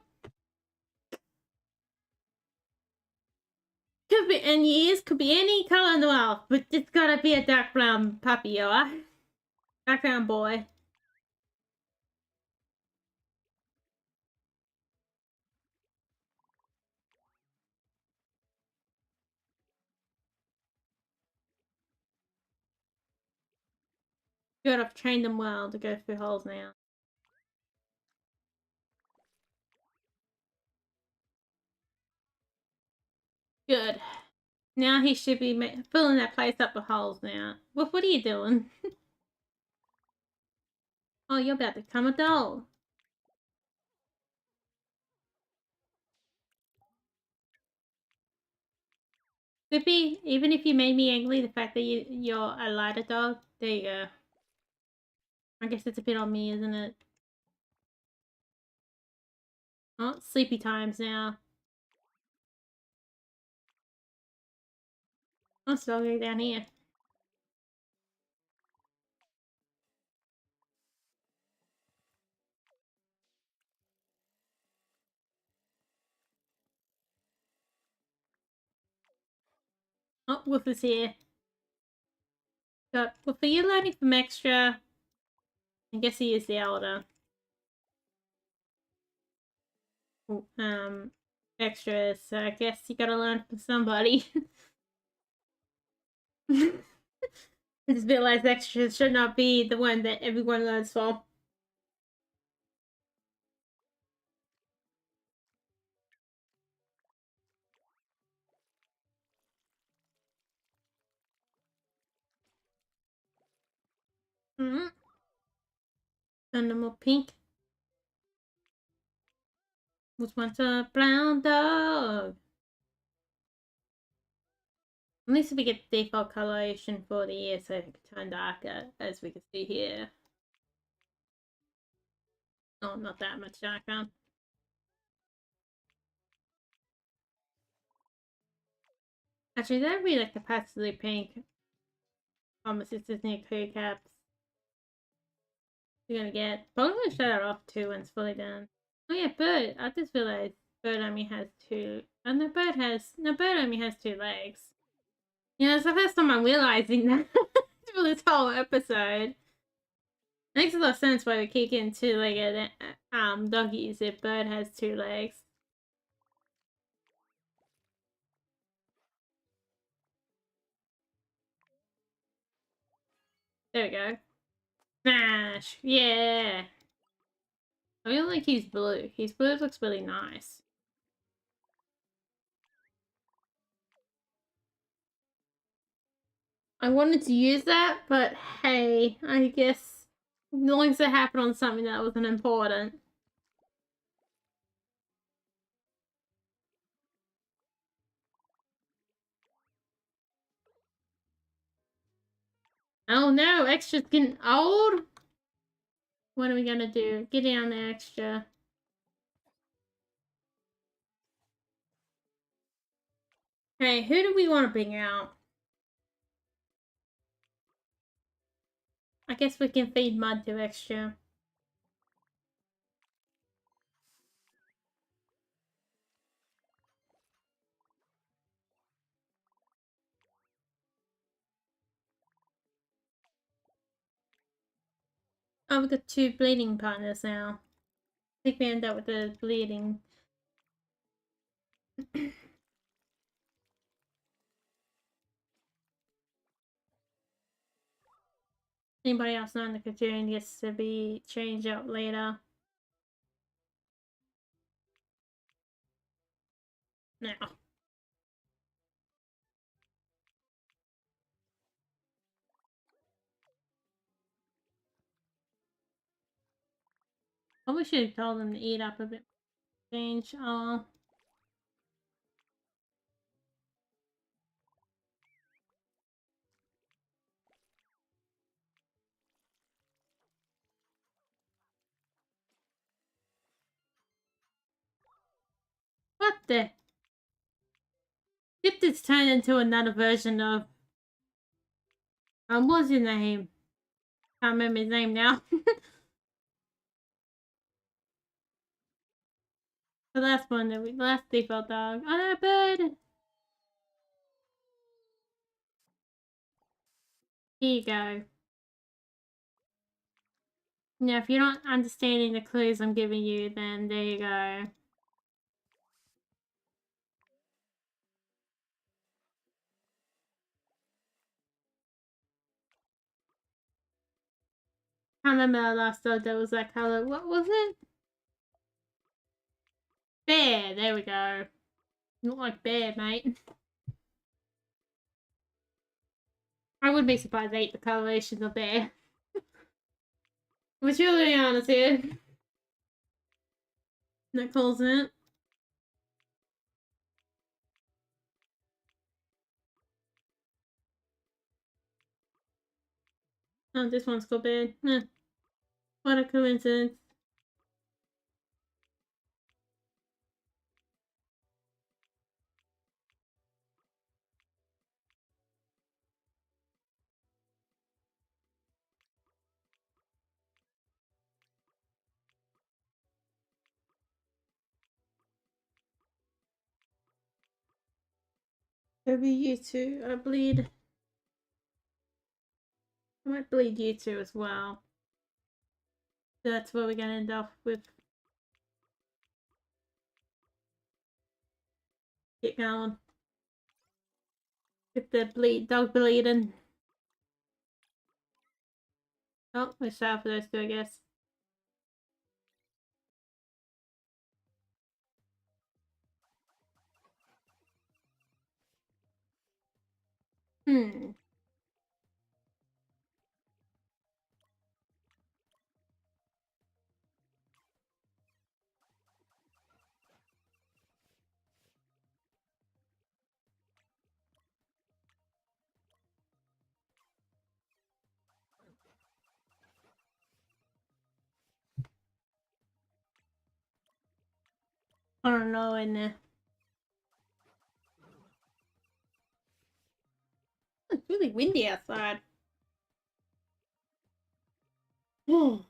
Could be, and ears could be any color in the world, but it's gotta be a dark brown puppy, alright? Dark brown boy. Good, I've trained them well to go through holes now. Good. Now he should be filling that place up with holes now. What are you doing? Oh, you're about to become a doll. Slippy, even if you made me angry, the fact that you're a lighter dog, there you go. I guess it's a bit on me, isn't it? Oh, sleepy times now. I'm still going down here. Oh, Wolf is here. So, Wolf, are you learning from extra? I guess he is the elder. Extra, so I guess you gotta learn from somebody. I just realized extras should not be the one that everyone learns from. Mm-hmm. Animal pink was once a brown dog. At least we get the default coloration for the ear so it can turn darker, as we can see here. Oh, not that much darker. Actually, I don't really like the pastely pink pharmacist's near crew caps. You're gonna get. Probably gonna shut it off too when it's fully done. Oh yeah, bird. I just realized bird only has two. And the bird only has two legs. Yeah, it's the first time I'm realizing that for this whole episode. Makes a lot of sense why we kick in two-legged doggies if bird has two legs. There we go. Smash! Yeah! I really like his blue. His blue looks really nice. I wanted to use that, but hey, I guess noise that happened on something that wasn't important. Oh no, extra's getting old? What are we gonna do? Get down there, extra. Hey, who do we want to bring out? I guess we can feed mud to extra. Oh, we've got two bleeding partners now. I think we end up with the bleeding. Anybody else not in the cartoon gets to be changed out later. Now. Probably should have told them to eat up a bit. Change. Oh. What the? If this turned into another version of. What's his name? Can't remember his name now. The last one, the last default dog. Oh no, bird! Here you go. Now, if you're not understanding the clues I'm giving you, then there you go. I remember our last dog that was that colour. What was it? Bear. There we go. Not like bear, mate. I wouldn't be surprised they ate the coloration of bear. We're truly honest here. That calls it. Oh, this one's called bear. What a coincidence. Maybe you too. I bleed. I might bleed you too as well. So that's where we're gonna end up with. Get going. Get the dog bleeding. Oh, we're sad for those two, I guess. I don't know, in there. It's really windy outside. It was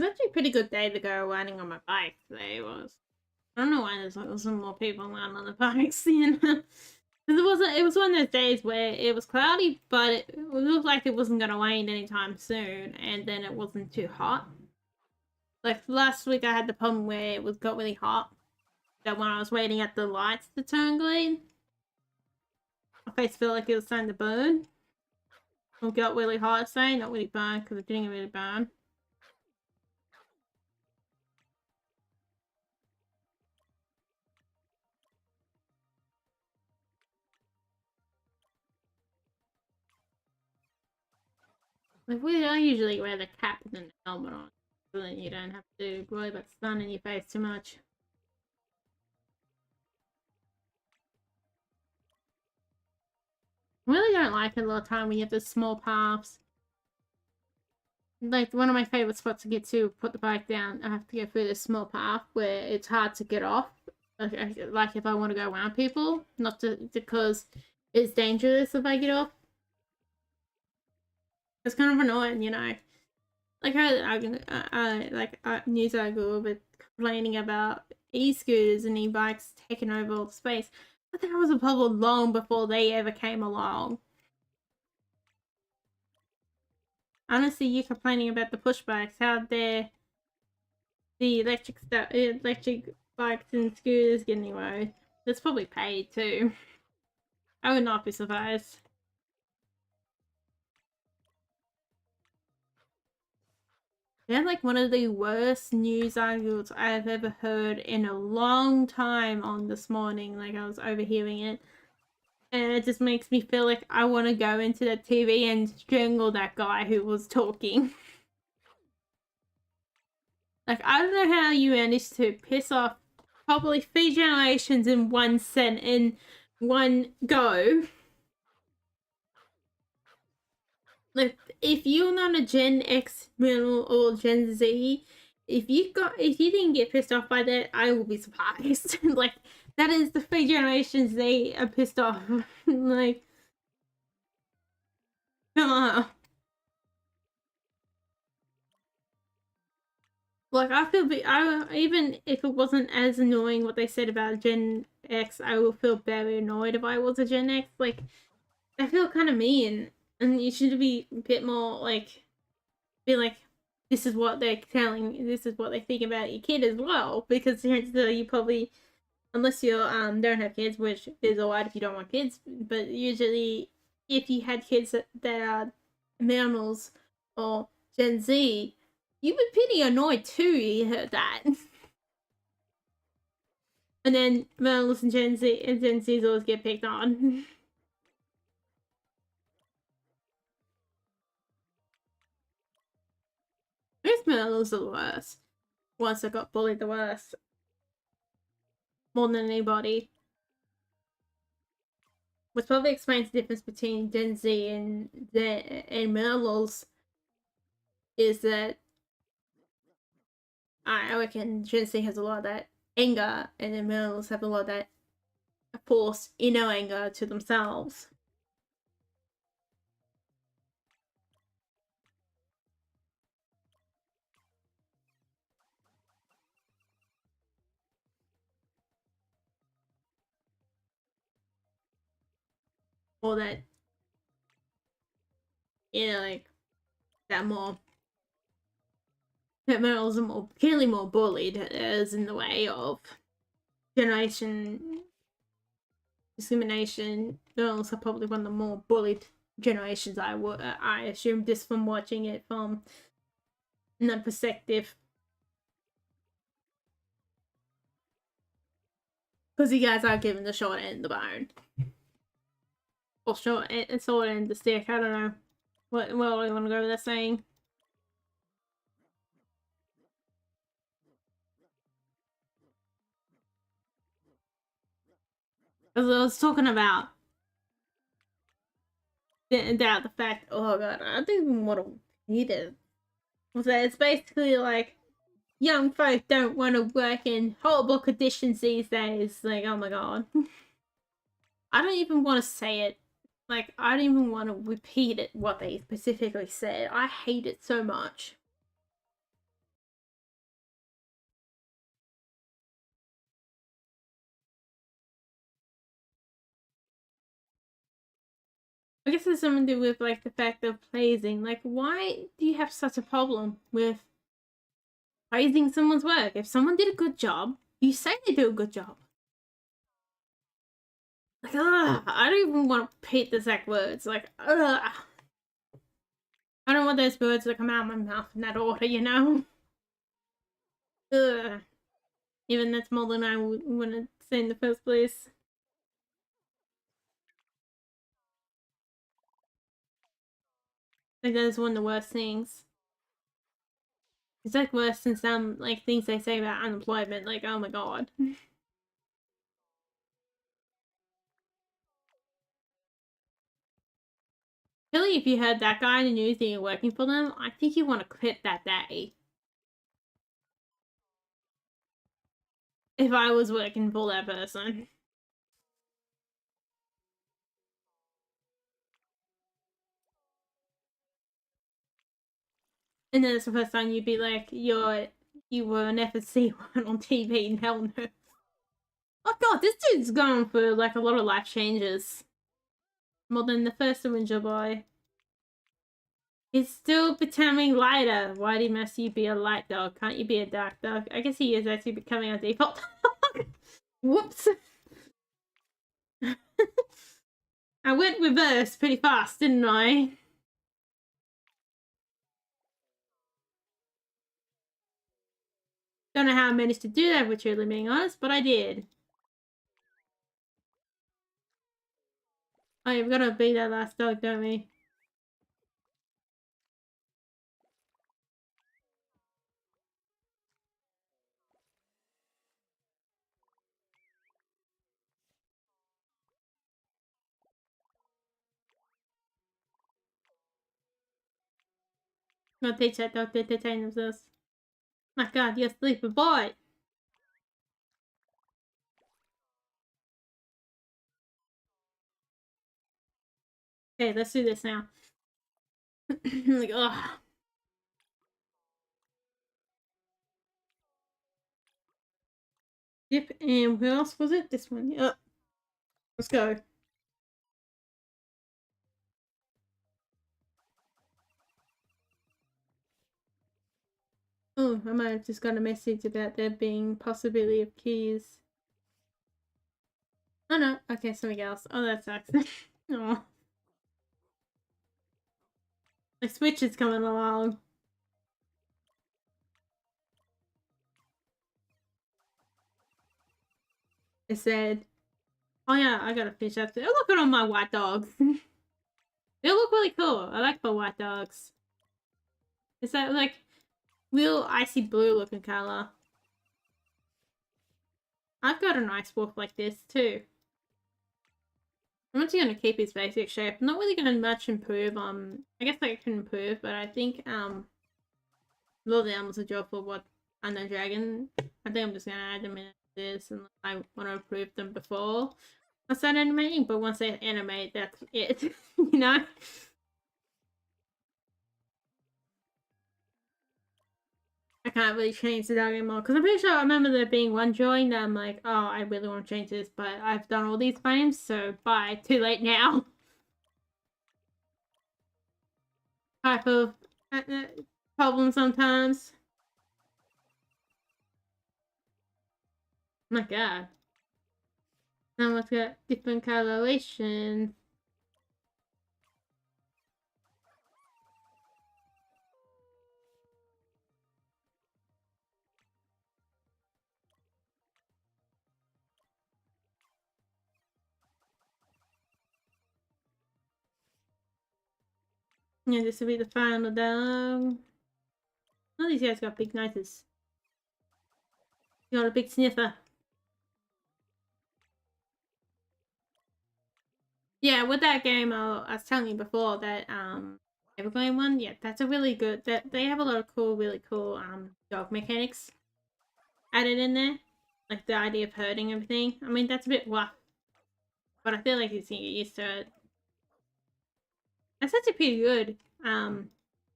actually a pretty good day to go riding on my bike today. It was. I don't know why there's like some more people around on the bikes, you know. It was one of those days where it was cloudy, but it looked like it wasn't gonna rain anytime soon, and then it wasn't too hot. Like last week I had the problem where it got really hot. That when I was waiting at the lights to turn green, my face felt like it was starting to burn. It got really hot, saying not really burn because it didn't really burn. Like I usually wear the cap and the helmet on, so then you don't have to worry about sun in your face too much. I really don't like it a lot of time when you have the small paths. Like one of my favorite spots to get to, put the bike down, I have to go through this small path where it's hard to get off. Like if I want to go around people, not because it's dangerous if I get off. It's kind of annoying, you know. Like news article with complaining about e-scooters and e-bikes taking over all the space. I think that was a problem long before they ever came along. Honestly, you're complaining about the push bikes. How dare the electric bikes and scooters get anyway? That's probably paid too. I would not be surprised. They had like one of the worst news articles I've ever heard in a long time on this morning. Like I was overhearing it. And it just makes me feel like I want to go into the TV and strangle that guy who was talking. Like, I don't know how you managed to piss off probably 3 generations in one go. Like, if you're not a Gen X millennial or Gen Z, if you didn't get pissed off by that, I will be surprised. Like, that is the 3 generations they are pissed off. Like, come on. Like, even if it wasn't as annoying what they said about Gen X, I would feel very annoyed if I was a Gen X. Like, I feel kind of mean, and you should be a bit more like, be like, this is what they're telling, this is what they think about your kid as well, because you probably, unless you don't have kids, which is alright if you don't want kids, but usually if you had kids that are millennials or Gen Z, you would be pretty annoyed too. You heard that, and then millennials and Gen Z's always get picked on. Most millennials are the worst. Once I got bullied the worst, more than anybody. Which probably explains the difference between Gen Z and millennials. Is that I reckon Gen Z has a lot of that anger, and then millennials have a lot of that forced inner anger to themselves. Or that, like, that more. That millennials are clearly more bullied, as in the way of generation discrimination. Millennials are probably one of the more bullied generations. I assume, just from watching it from that perspective. Because you guys are given the short end of the bone. Or short end of the stick, I don't know. What do you want to go with that saying? Because I was talking about the fact, oh god, I don't even want to read it. So it's basically like, young folk don't want to work in horrible conditions these days. Like, oh my god. I don't even want to say it. Like, I don't even want to repeat it, what they specifically said. I hate it so much. I guess it's something to do with, like, the fact of praising. Like, why do you have such a problem with praising someone's work? If someone did a good job, you say they do a good job. Like, ugh, I don't even want to repeat the exact words. Like, ugh. I don't want those words to come out of my mouth in that order, you know? Ugh. Even that's more than I would want to say in the first place. Like, that is one of the worst things. It's like worse than some, like, things they say about unemployment. Like, oh my god. Really, if you heard that guy in the news and you're working for them, I think you want to quit that day. If I was working for that person. And then it's the first time you'd be like, you were an FSC1 on TV, and hell no. Oh god, this dude's going for, like, a lot of life changes. More than the first Avenger boy. He's still becoming lighter. Why must you be a light dog? Can't you be a dark dog? I guess he is actually becoming a default dog. Whoops. I went reverse pretty fast, didn't I? Don't know how I managed to do that, if we're truly being honest, but I did. Oh, we've got to beat that last dog, don't we? I'm gonna teach that dog to entertain themselves. My god, you're sleepy boy! Okay, let's do this now. Like, ugh. Yep, and who else was it? This one. Yep. Let's go. Oh, I might have just got a message about there being possibility of keys. Oh no, okay, something else. Oh, that sucks. Oh. The Switch is coming along. It said, oh yeah, I gotta finish up. Oh, look at all my white dogs. They look really cool. I like the white dogs. Is that like real icy blue looking color? I've got a nice wolf like this too. I'm actually going to keep his basic shape. I'm not really going to much improve. I guess I can improve, but I think Lord of the Animals are job for what Unknown Dragon. I think I'm just going to add them in this, and I want to improve them before I start animating. But once they animate, that's it. You know. I can't really change the dog anymore because I'm pretty sure I remember there being one drawing that I'm like, oh, I really want to change this, but I've done all these frames, so bye, too late now. Type of problem sometimes. My god. Someone's got different coloration. Yeah, this will be the final dog. Oh, these guys got big noses. You got a big sniffer. Yeah, with that game, I was telling you before that Evergreen one, yeah, that's a really good. That they have a lot of really cool dog mechanics added in there, like the idea of herding everything. I mean, that's a bit rough, but I feel like you can get used to it. That's actually pretty good.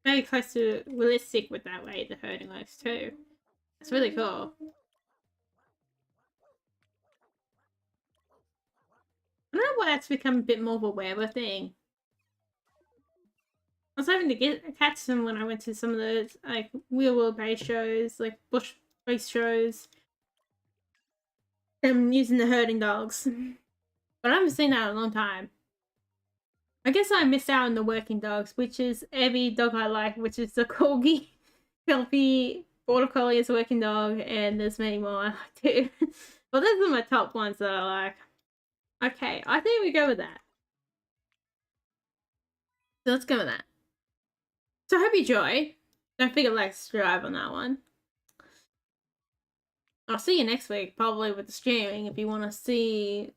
Very close to realistic with that way the herding works too. It's really cool. I don't know why that's become a bit more of a wearable thing. I was hoping to catch them when I went to some of those like real world based shows, like bush based shows. Them using the herding dogs, but I haven't seen that in a long time. I guess I missed out on the working dogs, which is every dog I like, which is the corgi, healthy border collie is a working dog, and there's many more I like too. But those are my top ones that I like. Okay, I think we go with that. So let's go with that. So I hope you enjoy. Don't forget to like, subscribe on that one. I'll see you next week, probably with the streaming. If you want to see,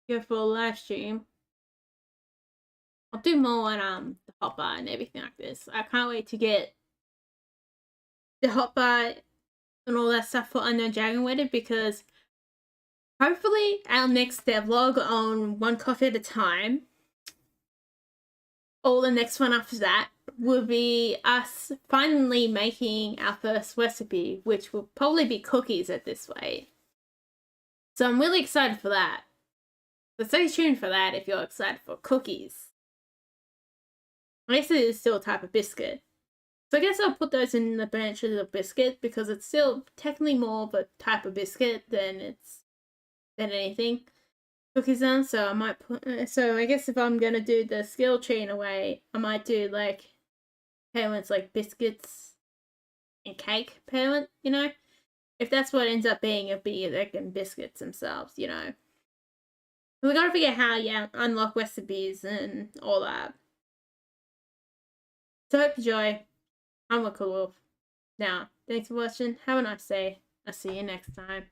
go for a live stream. I'll do more on the hotbar and everything like this. I can't wait to get the hotbar and all that stuff for Unknown Dragon Wedding, because hopefully our next devlog on One Coffee at a Time, or the next one after that, will be us finally making our first recipe, which will probably be cookies at this rate. So I'm really excited for that. So stay tuned for that if you're excited for cookies. I guess it is still a type of biscuit. So I guess I'll put those in the branches of biscuit because it's still technically more of a type of biscuit than anything cookies on. So I might put. So I guess if I'm gonna do the skill tree in a way, I might do like parents like biscuits and cake parent. You know, if that's what ends up being, it'll be like in biscuits themselves. You know, so we gotta figure out how you unlock recipes and all that. So I hope you enjoy. I'm Redcollarwolf. Now, thanks for watching. Have a nice day. I'll see you next time.